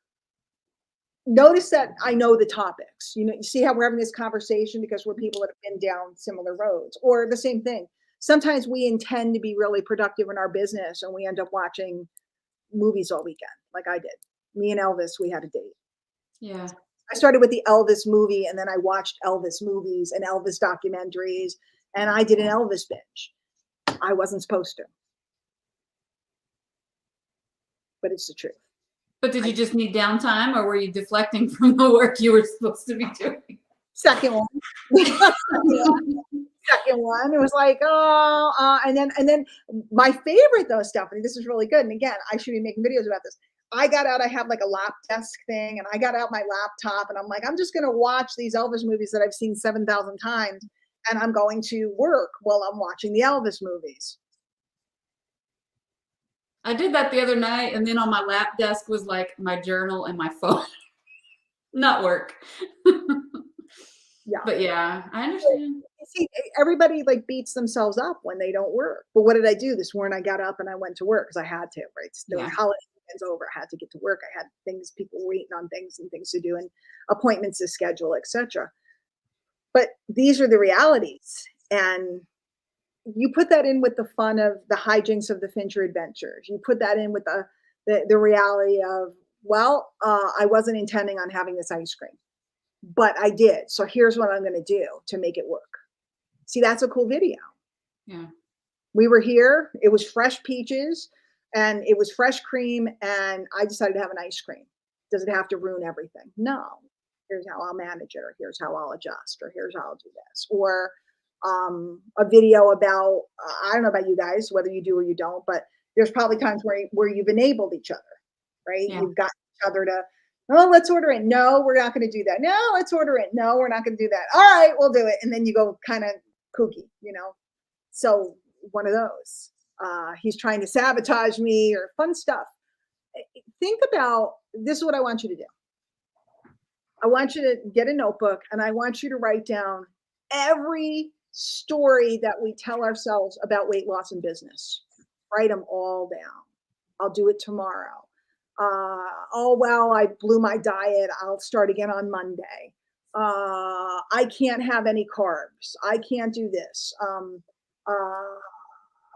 notice that I know the topics. You see how we're having this conversation because we're people that have been down similar roads, or the same thing. Sometimes we intend to be really productive in our business and we end up watching movies all weekend, like I did. Me and Elvis, we had a date. Yeah. I started with the Elvis movie, and then I watched Elvis movies and Elvis documentaries, and I did an Elvis binge. I wasn't supposed to, but it's the truth. But did you just need downtime, or were you deflecting from the work you were supposed to be doing? Second one. Second one. It was like, and then my favorite though, Stephanie, this is really good. And again, I should be making videos about this. I got out, I have like a lap desk thing, and I got out my laptop, and I'm like, I'm just going to watch these Elvis movies that I've seen 7,000 times, and I'm going to work while I'm watching the Elvis movies. I did that the other night, and then on my lap desk was like my journal and my phone. Not work. Yeah. But yeah, I understand. See, everybody like beats themselves up when they don't work. But what did I do this morning? I got up and I went to work because I had to, right? The holiday weekend's over. I had to get to work. I had things, people waiting on things and things to do and appointments to schedule, etc. But these are the realities. And you put that in with the fun of the hijinks of the Fincher adventures. You put that in with the reality of, well, I wasn't intending on having this ice cream, but I did. So here's what I'm going to do to make it work. See, that's a cool video. Yeah. We were here. It was fresh peaches and it was fresh cream. And I decided to have an ice cream. Does it have to ruin everything? No. Here's how I'll manage it, or here's how I'll adjust, or here's how I'll do this. Or a video about, I don't know about you guys, whether you do or you don't, but there's probably times where you've enabled each other, right? Yeah. You've got each other to, oh, let's order it. No, we're not going to do that. No, let's order it. No, we're not going to do that. All right, we'll do it. And then you go kind of kooky, So one of those. He's trying to sabotage me, or fun stuff. Think about, this is what I want you to do. I want you to get a notebook, and I want you to write down every story that we tell ourselves about weight loss and business. Write them all down. I'll do it tomorrow. Oh, well, I blew my diet. I'll start again on Monday. I can't have any carbs. I can't do this.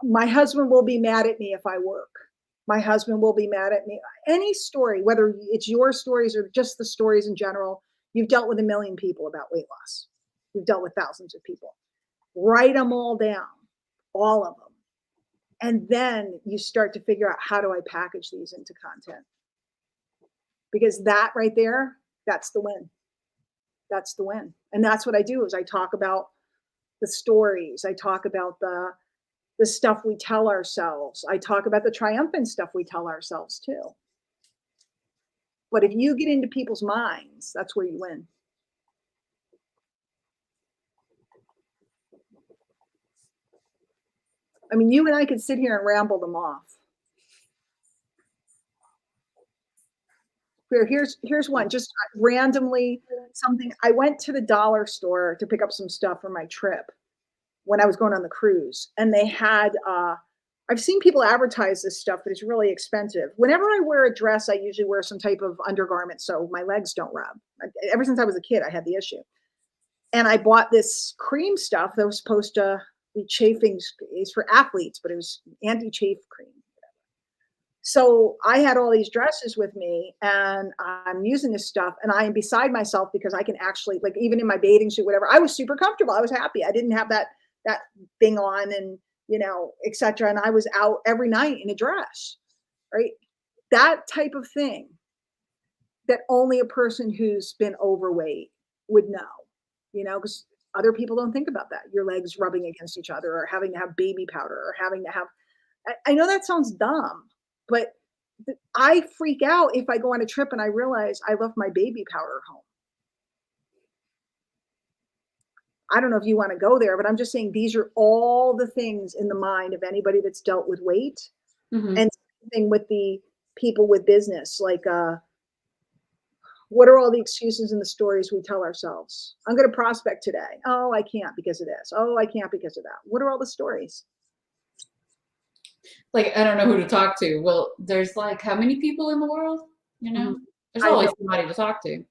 My husband will be mad at me if I work. My husband will be mad at me. Any story, whether it's your stories or just the stories in general, you've dealt with a million people about weight loss. You've dealt with thousands of people. Write them all down, all of them. And then you start to figure out, how do I package these into content? Because that right there, that's the win. That's the win. And that's what I do, is I talk about the stories. I talk about the stuff we tell ourselves. I talk about the triumphant stuff we tell ourselves too. But if you get into people's minds, that's where you win. I mean, you and I could sit here and ramble them off. Here's one, just randomly something. I went to the dollar store to pick up some stuff for my trip when I was going on the cruise, and they had I've seen people advertise this stuff, but it's really expensive. Whenever I wear a dress, I usually wear some type of undergarment so my legs don't rub. Ever since I was a kid, I had the issue. And I bought this cream stuff that was supposed to be chafing. It's for athletes, but it was anti-chafe cream. So I had all these dresses with me, and I'm using this stuff, and I am beside myself because I can actually, like, even in my bathing suit, whatever, I was super comfortable. I was happy. I didn't have that thing on, and etc. And I was out every night in a dress, right? That type of thing that only a person who's been overweight would know, because other people don't think about that. Your legs rubbing against each other, or having to have baby powder, or having to have. I know that sounds dumb. But I freak out if I go on a trip and I realize I left my baby powder home. I don't know if you want to go there, but I'm just saying these are all the things in the mind of anybody that's dealt with weight. Mm-hmm. And same thing with the people with business. Like, what are all the excuses and the stories we tell ourselves? I'm going to prospect today. Oh, I can't because of this. Oh, I can't because of that. What are all the stories? Like, I don't know who to talk to. Well, there's like how many people in the world? There's always somebody to talk to.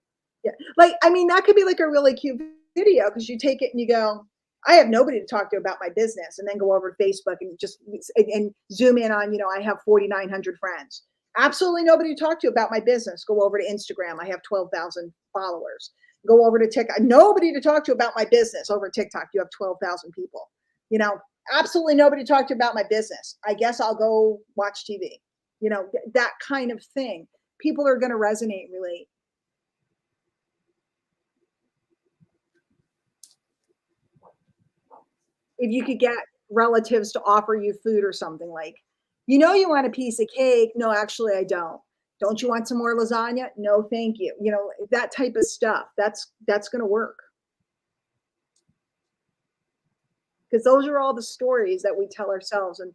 Yeah. Like, I mean, that could be like a really cute video because you take it and you go, I have nobody to talk to about my business, and then go over to Facebook and just and zoom in on, I have 4,900 friends. Absolutely nobody to talk to about my business. Go over to Instagram. I have 12,000 followers. Go over to TikTok. Nobody to talk to about my business. Over TikTok, you have 12,000 people. Absolutely nobody to talk to about my business. I guess I'll go watch TV. That kind of thing. People are going to resonate, relate. If you could get relatives to offer you food or something, like, you want a piece of cake. No, actually, I don't. Don't you want some more lasagna? No, thank you. That type of stuff. That's going to work. Because those are all the stories that we tell ourselves. And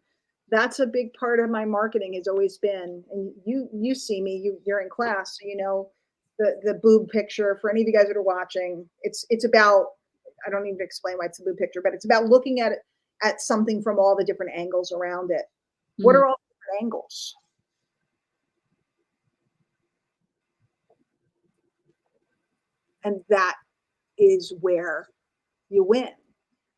that's a big part of my marketing has always been, and you see me, you're in class, so the boob picture. For any of you guys that are watching, it's about, I don't need to explain why it's a boob picture, but it's about looking at something from all the different angles around it. Mm-hmm. What are all the different angles? And that is where you win.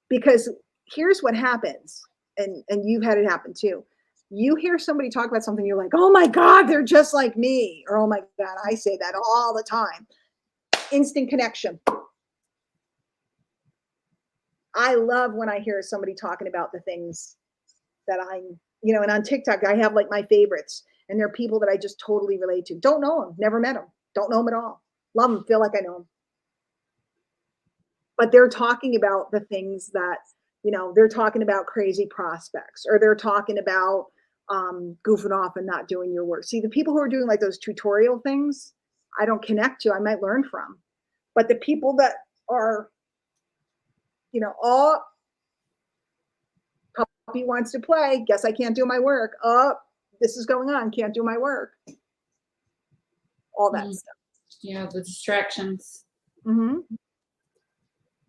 Because here's what happens, and you've had it happen too. You hear somebody talk about something, you're like, oh my God, they're just like me. Or, oh my God, I say that all the time. Instant connection. I love when I hear somebody talking about the things that I'm, and on TikTok, I have like my favorites, and they're people that I just totally relate to. Don't know them, never met them, don't know them at all. Love them, feel like I know them. But they're talking about the things that, they're talking about crazy prospects, or they're talking about goofing off and not doing your work. See, the people who are doing like those tutorial things, I don't connect to, I might learn from. But the people that are, all puppy wants to play, guess I can't do my work. Oh, this is going on, can't do my work. All that stuff. Yeah, the distractions. Mm-hmm.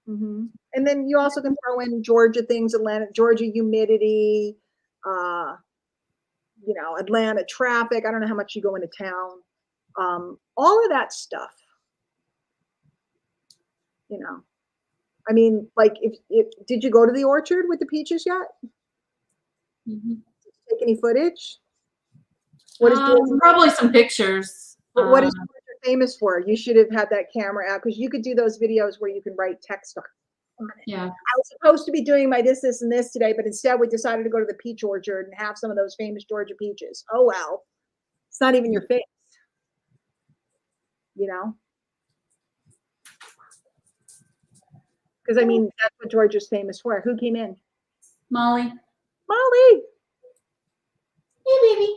Mm-hmm. And then you also can throw in Georgia things, Georgia humidity, Atlanta traffic. I don't know how much you go into town. All of that stuff. I mean, like, if did you go to the orchard with the peaches yet? Mm-hmm. Did you take any footage? What is probably some pictures. But what is Georgia famous for? You should have had that camera out, because you could do those videos where you can write text on it. Yeah. I was supposed to be doing my this, and this today, but instead we decided to go to the peach orchard and have some of those famous Georgia peaches. Oh, well, it's not even your face, Because, I mean, that's what Georgia's famous for. Who came in? Molly. Molly. Hey, baby.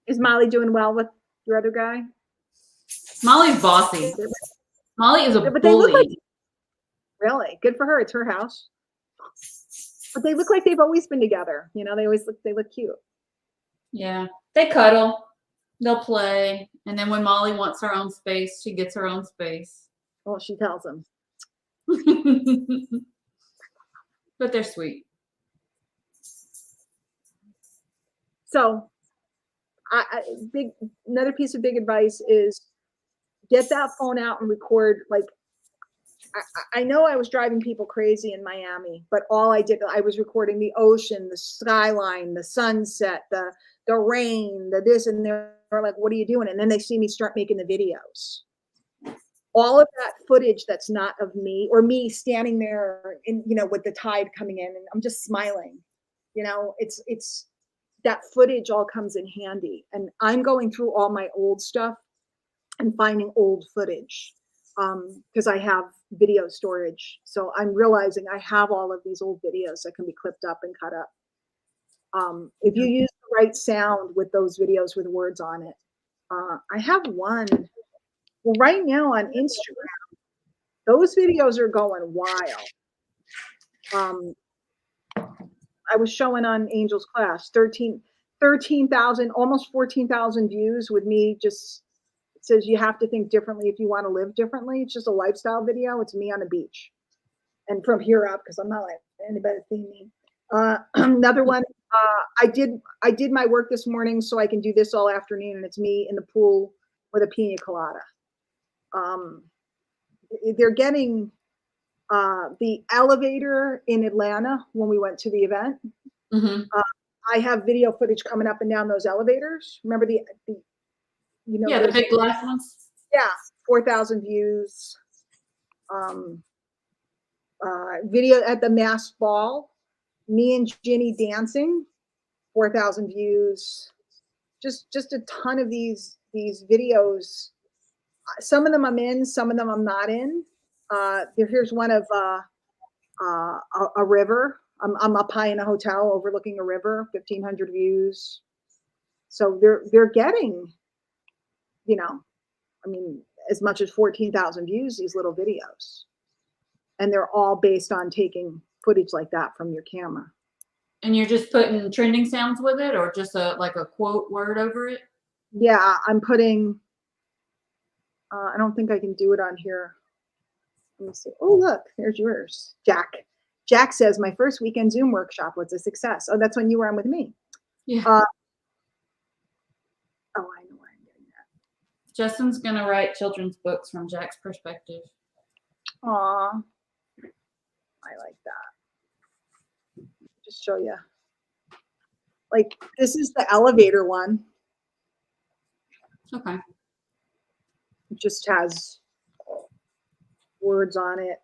Is Molly doing well with your other guy? Molly's bossy. Molly is a But they look like, bully. really good for her. It's her house. But they look like they've always been together. You know, they look cute. Yeah, they cuddle. They'll play, and then when Molly wants her own space, she gets her own space. Well, she tells him. But they're sweet. So, another piece of big advice is get that phone out and record. Like, I know I was driving people crazy in Miami, but all I did, I was recording the ocean, the skyline, the sunset, the rain, the this, and they're like, "What are you doing?" And then they see me start making the videos. All of that footage that's not of me or me standing there in, you know, with the tide coming in and I'm just smiling, you know, it's that footage all comes in handy. And I'm going through all my old stuff and finding old footage because I have video storage. So I'm realizing I have all of these old videos that can be clipped up and cut up. If you use the right sound with those videos with words on it. I have one. Well, right now on Instagram, those videos are going wild. I was showing on Angel's class, 13,000, almost 14,000 views with me. Just, it says you have to think differently if you want to live differently. It's just a lifestyle video. It's me on a beach. And from here up, because I'm not like anybody seeing me. Another one, I did my work this morning so I can do this all afternoon, and it's me in the pool with a pina colada. They're getting the elevator in Atlanta when we went to the event. Mm-hmm. I have video footage coming up and down those elevators. Remember the you know, yeah, the big glass ones. Yeah, 4,000 views. Video at the masked ball, me and Ginny dancing, 4,000 views. Just a ton of these videos. Some of them I'm in, some of them I'm not in. Here's one of a river. I'm up high in a hotel overlooking a river, 1,500 views. So they're getting, you know, I mean, as much as 14,000 views, these little videos. And they're all based on taking footage like that from your camera. And you're just putting trending sounds with it, or just like a quote word over it? Yeah, I'm putting, I don't think I can do it on here. Let me see. Oh, look, there's yours. Jack says, my first weekend Zoom workshop was a success. Oh, that's when you were on with me. Yeah. Oh, I know where I'm getting that. Justin's going to write children's books from Jack's perspective. Aw, I like that. Just show you. Like, this is the elevator one. Okay. It just has words on it.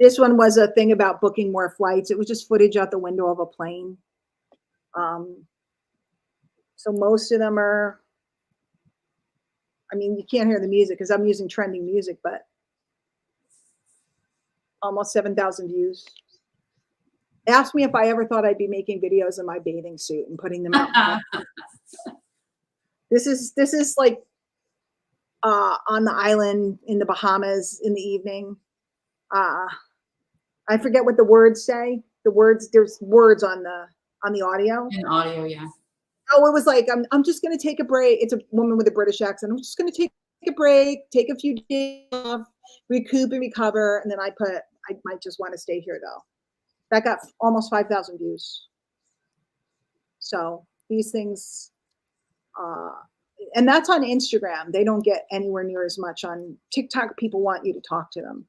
This one was a thing about booking more flights. It was just footage out the window of a plane. So most of them are, I mean, you can't hear the music because I'm using trending music, but almost 7,000 views. Ask me if I ever thought I'd be making videos in my bathing suit and putting them out. This is like on the island in the Bahamas in the evening. I forget what the words say. There's words on the audio. In audio, yeah. Oh, it was like, I'm just going to take a break. It's a woman with a British accent. I'm just going to take a break, take a few days off, recoup and recover. And then I might just want to stay here though. That got almost 5,000 views. So these things, and that's on Instagram. They don't get anywhere near as much on TikTok. People want you to talk to them,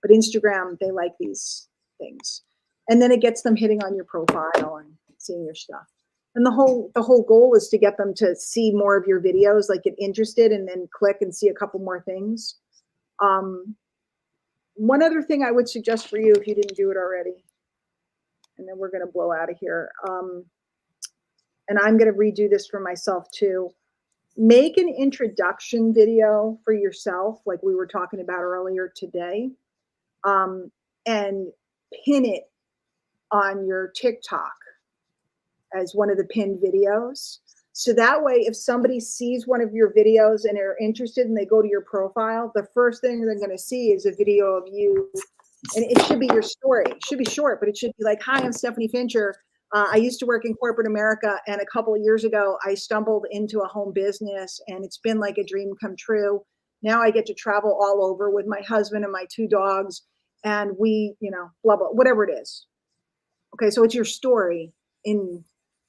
but Instagram, they like these things. And then it gets them hitting on your profile and seeing your stuff. And the whole goal is to get them to see more of your videos, like get interested and then click and see a couple more things. One other thing I would suggest for you, if you didn't do it already, and then we're going to blow out of here. And I'm going to redo this for myself too. Make an introduction video for yourself, like we were talking about earlier today, and pin it on your TikTok as one of the pinned videos. So that way, if somebody sees one of your videos and they're interested and they go to your profile, the first thing they're going to see is a video of you. And it should be your story. It should be short, but it should be like, hi, I'm Stephanie Fincher. I used to work in corporate America, and a couple of years ago, I stumbled into a home business, and it's been like a dream come true. Now I get to travel all over with my husband and my 2 dogs, and we, blah, blah, whatever it is. Okay, so it's your story in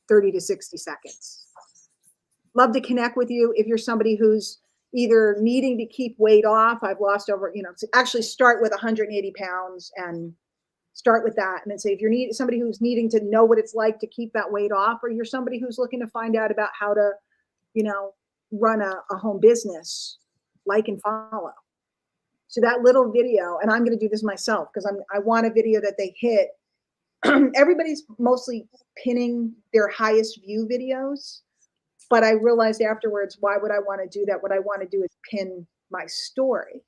30 to 60 seconds. Love to connect with you. If you're somebody who's either needing to keep weight off, I've lost over, actually start with 180 pounds and start with that. And then say, if you're somebody who's needing to know what it's like to keep that weight off, or you're somebody who's looking to find out about how to, run a home business, like and follow. So that little video, and I'm going to do this myself because I want a video that they hit. Everybody's mostly pinning their highest view videos. But I realized afterwards, why would I want to do that? What I want to do is pin my story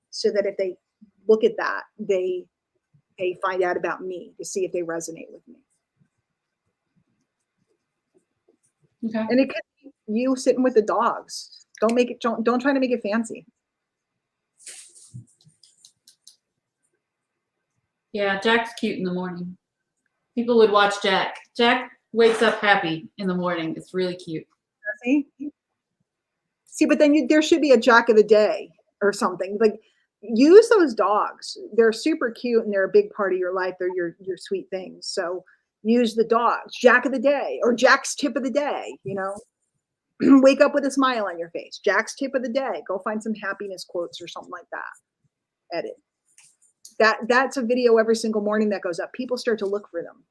so that if they look at that, they find out about me to see if they resonate with me. Okay. And it could be you sitting with the dogs. Don't try to make it fancy. Yeah, Jack's cute in the morning. People would watch Jack. Jack wakes up happy in the morning. It's really cute. See, but then there should be a Jack of the Day or something. Like, use those dogs. They're super cute and they're a big part of your life. They're your sweet things. So use the dogs. Jack of the Day or Jack's tip of the day, Wake up with a smile on your face. Jack's tip of the day. Go find some happiness quotes or something like that. Edit. That's a video every single morning that goes up. People start to look for them.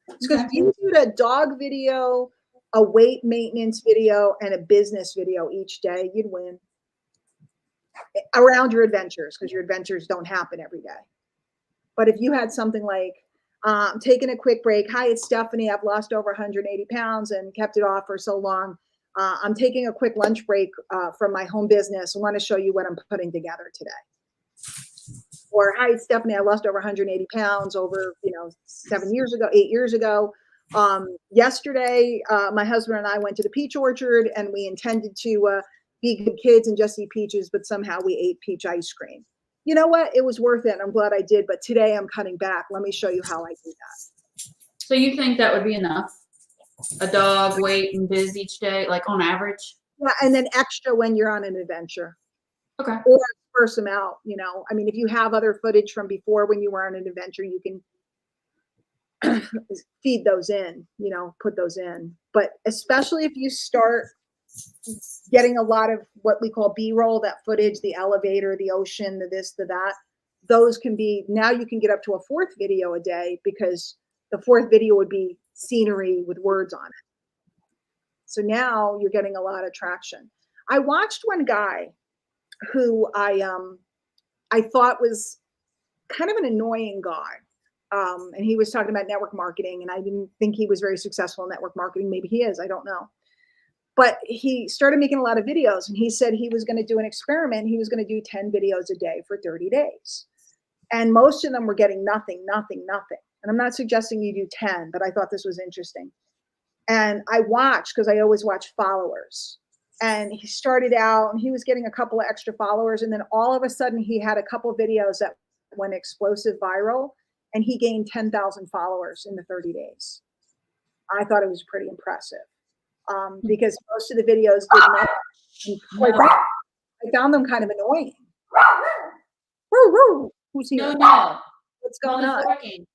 Because if you do a dog video, a weight maintenance video, and a business video each day, you'd win around your adventures, because your adventures don't happen every day. But if you had something like, taking a quick break. Hi, it's Stephanie. I've lost over 180 pounds and kept it off for so long. I'm taking a quick lunch break from my home business. I want to show you what I'm putting together today. Or, hi, it's Stephanie. I lost over 180 pounds over, 8 years ago. Yesterday, my husband and I went to the peach orchard, and we intended to be good kids and just eat peaches, but somehow we ate peach ice cream. You know what? It was worth it. I'm glad I did. But today I'm cutting back. Let me show you how I do that. So you think that would be enough? A dog, weight, and biz each day, like on average? Yeah, and then extra when you're on an adventure. Okay. Or spurse them out, I mean, if you have other footage from before when you were on an adventure, you can feed those in, put those in. But especially if you start getting a lot of what we call B-roll, that footage, the elevator, the ocean, the this, the that, those can be, now you can get up to a 4th video a day, because the 4th video would be scenery with words on it. So now you're getting a lot of traction. I watched one guy who I thought was kind of an annoying guy. And he was talking about network marketing, and I didn't think he was very successful in network marketing. Maybe he is, I don't know. But he started making a lot of videos, and he said he was going to do an experiment. He was going to do 10 videos a day for 30 days. And most of them were getting nothing. And I'm not suggesting you do 10, but I thought this was interesting. And I watched, because I always watch followers. And he started out and he was getting a couple of extra followers. And then all of a sudden he had a couple of videos that went explosive viral, and he gained 10,000 followers in the 30 days. I thought it was pretty impressive, because most of the videos did not. Quite frankly, I found them kind of annoying. Who's here? No. What's going on? Working.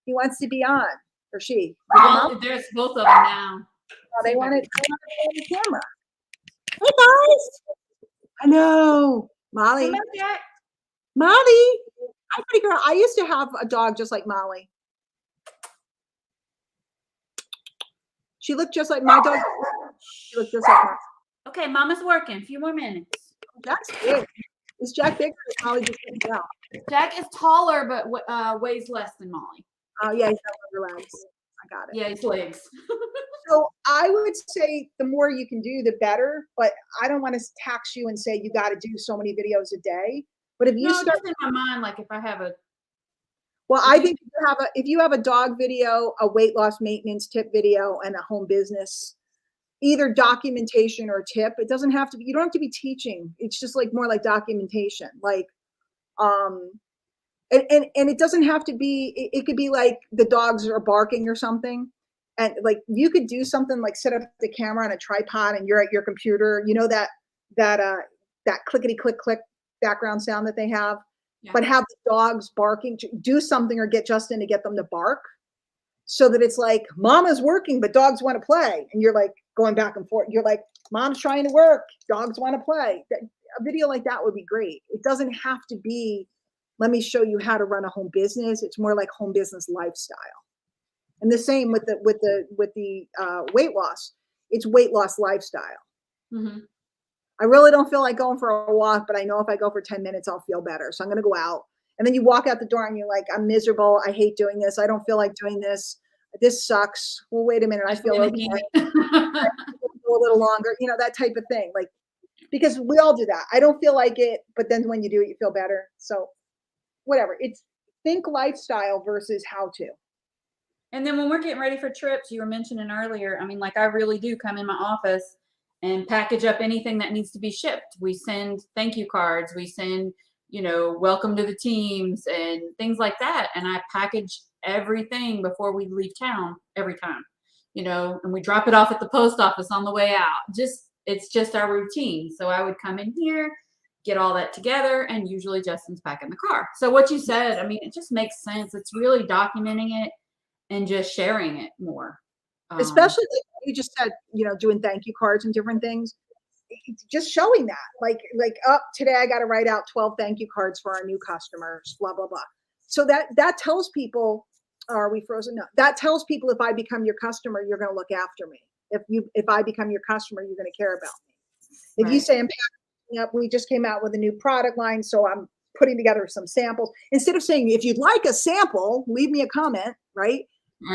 He wants to be on, or she. Well, there's both of them now. Oh, they want to hold the camera. Hey guys. I know. Molly. Come on, Jack. Molly. Hi, pretty girl. I used to have a dog just like Molly. She looked just like my dog. She looked just like mine. Okay, Mama's working. A few more minutes. Jack's big. Is Jack bigger or Molly just getting down? Jack is taller, but weighs less than Molly. Oh, yeah, he's got longer legs. I got it. Yeah, his legs. So I would say the more you can do, the better. But I don't want to tax you and say you got to do so many videos a day. But if you start in my mind, like if I have a. Well, I think if you have a dog video, a weight loss maintenance tip video, and a home business, either documentation or tip, it doesn't have to be, you don't have to be teaching. It's just like more like documentation. Like, um, and it doesn't have to be, it could be like the dogs are barking or something. And like you could do something like set up the camera on a tripod and you're at your computer, you know, that clickety click click background sound that they have, Yeah. but have the dogs barking, do something or get Justin to get them to bark so that it's like mama's working, but dogs want to play. And you're like going back and forth. You're like, mom's trying to work, dogs want to play. A video like that would be great. It doesn't have to be, let me show you how to run a home business. It's more like home business lifestyle. And the same with the weight loss. It's weight loss lifestyle. Mm-hmm. I really don't feel like going for a walk, but I know if I go for 10 minutes, I'll feel better. So I'm going to go out. And then you walk out the door and you're like, I'm miserable. I hate doing this. I don't feel like doing this. This sucks. Well, wait a minute. I feel okay. A little longer, you know, that type of thing. Like, because we all do that. I don't feel like it, but then when you do it, you feel better. So whatever. It's think lifestyle versus how to. And then when we're getting ready for trips, you were mentioning earlier, I mean, like I really do come in my office and package up anything that needs to be shipped. We send thank you cards. We send, you know, welcome to the teams and things like that. And I package everything before we leave town every time, you know, and we drop it off at the post office on the way out. It's just our routine. So I would come in here, get all that together, and usually Justin's packing the car. So what you said, I mean, it just makes sense. It's really documenting it and just sharing it more. Especially like you just said, you know, doing thank you cards and different things. Just showing that, like, today I got to write out 12 thank you cards for our new customers, blah, blah, blah. So that tells people, are we frozen? No, that tells people if I become your customer, you're going to look after me. If I become your customer, you're going to care about me. If Right. you say I'm packing up, we just came out with a new product line, so I'm putting together some samples. Instead of saying, if you'd like a sample, leave me a comment, right?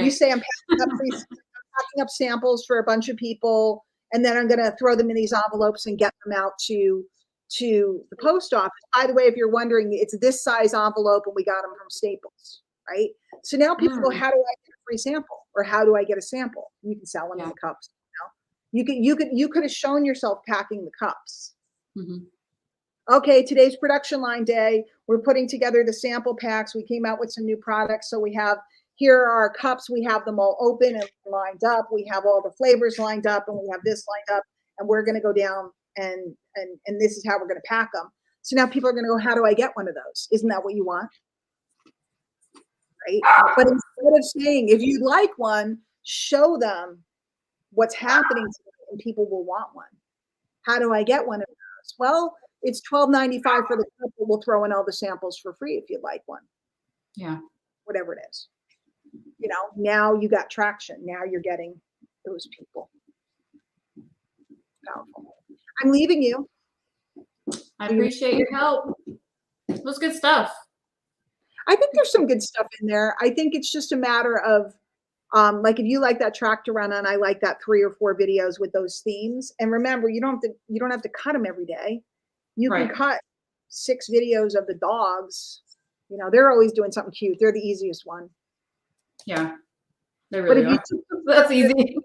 You say I'm packing up samples for a bunch of people, and then I'm going to throw them in these envelopes and get them out to the post office. By the way, if you're wondering, it's this size envelope, and we got them from Staples, right? So now people go, how do I get a free sample, or how do I get a sample? You can sell them in the cups. You know? You could have shown yourself packing the cups. Mm-hmm. Okay, today's production line day. We're putting together the sample packs. We came out with some new products, so we have. Here are our cups. We have them all open and lined up. We have all the flavors lined up, and we have this lined up, and we're going to go down and this is how we're going to pack them. So now people are going to go, how do I get one of those? Isn't that what you want? Right? But instead of saying, if you'd like one, show them what's happening to them, and people will want one. How do I get one of those? Well, it's $12.95 for the cup, but we'll throw in all the samples for free if you'd like one. Yeah. Whatever it is. You know, now you got traction. Now you're getting those people. Powerful. I'm leaving you. I appreciate your help. It was good stuff. I think there's some good stuff in there. I think it's just a matter of, like if you like that track to run on, I like that 3 or 4 videos with those themes. And remember, you don't have to cut them every day. You can cut 6 videos of the dogs. You know, they're always doing something cute. They're the easiest one. Yeah, they really are. That's easy.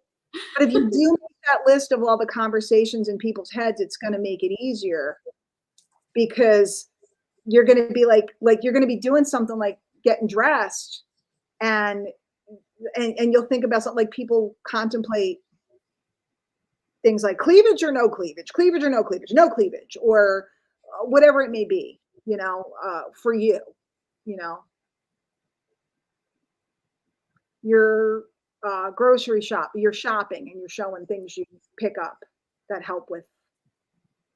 But if you do make that list of all the conversations in people's heads, it's going to make it easier, because you're going to be like you're going to be doing something like getting dressed, and you'll think about something like people contemplate things like cleavage or no cleavage, cleavage or no cleavage, no cleavage, or whatever it may be, you know, for you, you know. You're grocery shop, you're shopping and you're showing things you pick up that help with,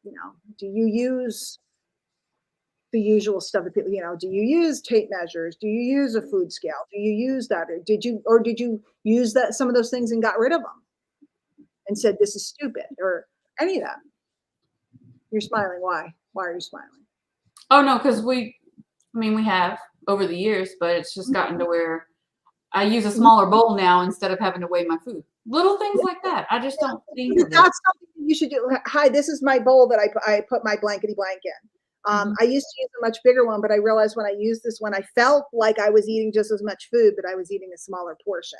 you know, do you use the usual stuff that people, you know, do you use tape measures? Do you use a food scale? Do you use that? Or did you use that, some of those things, and got rid of them and said, this is stupid, or any of that? You're smiling. Why? Why are you smiling? Oh no, because we have over the years, but it's just gotten to where I use a smaller bowl now instead of having to weigh my food. Little things like that. I just don't think of it. That's something you should do. Hi, this is my bowl that I put my blankety blank in. I used to use a much bigger one, but I realized when I used this one, I felt like I was eating just as much food, but I was eating a smaller portion.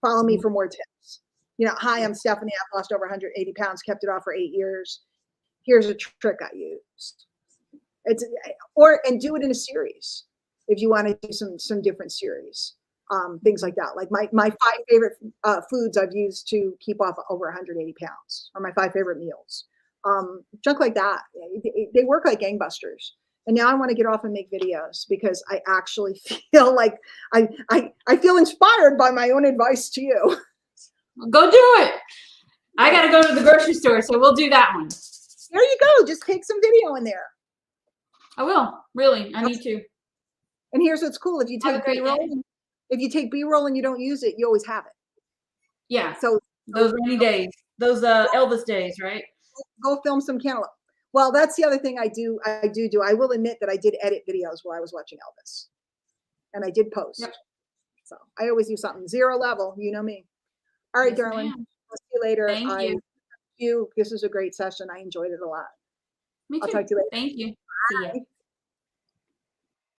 Follow me for more tips. Hi, I'm Stephanie. I've lost over 180 pounds, kept it off for 8 years. Here's a trick I used. And do it in a series if you want to do some different series. Things like that. Like my 5 favorite foods I've used to keep off over 180 pounds, or my 5 favorite meals. Junk like that. They work like gangbusters. And now I want to get off and make videos because I actually feel like I feel inspired by my own advice to you. Go do it. I got to go to the grocery store, so we'll do that one. There you go. Just take some video in there. I will. Really, I need to. And here's what's cool: if you take B-roll and you don't use it, you always have it. Yeah. So those rainy days, those Elvis days, right? Go film some cantaloupe. Well, that's the other thing I do. I will admit that I did edit videos while I was watching Elvis, and I did post. Yep. So I always do something 0 level. You know me. All right, yes, darling. I'll see you later. Thank you. This was a great session. I enjoyed it a lot. Me too. I'll talk to you later. Thank you. See ya.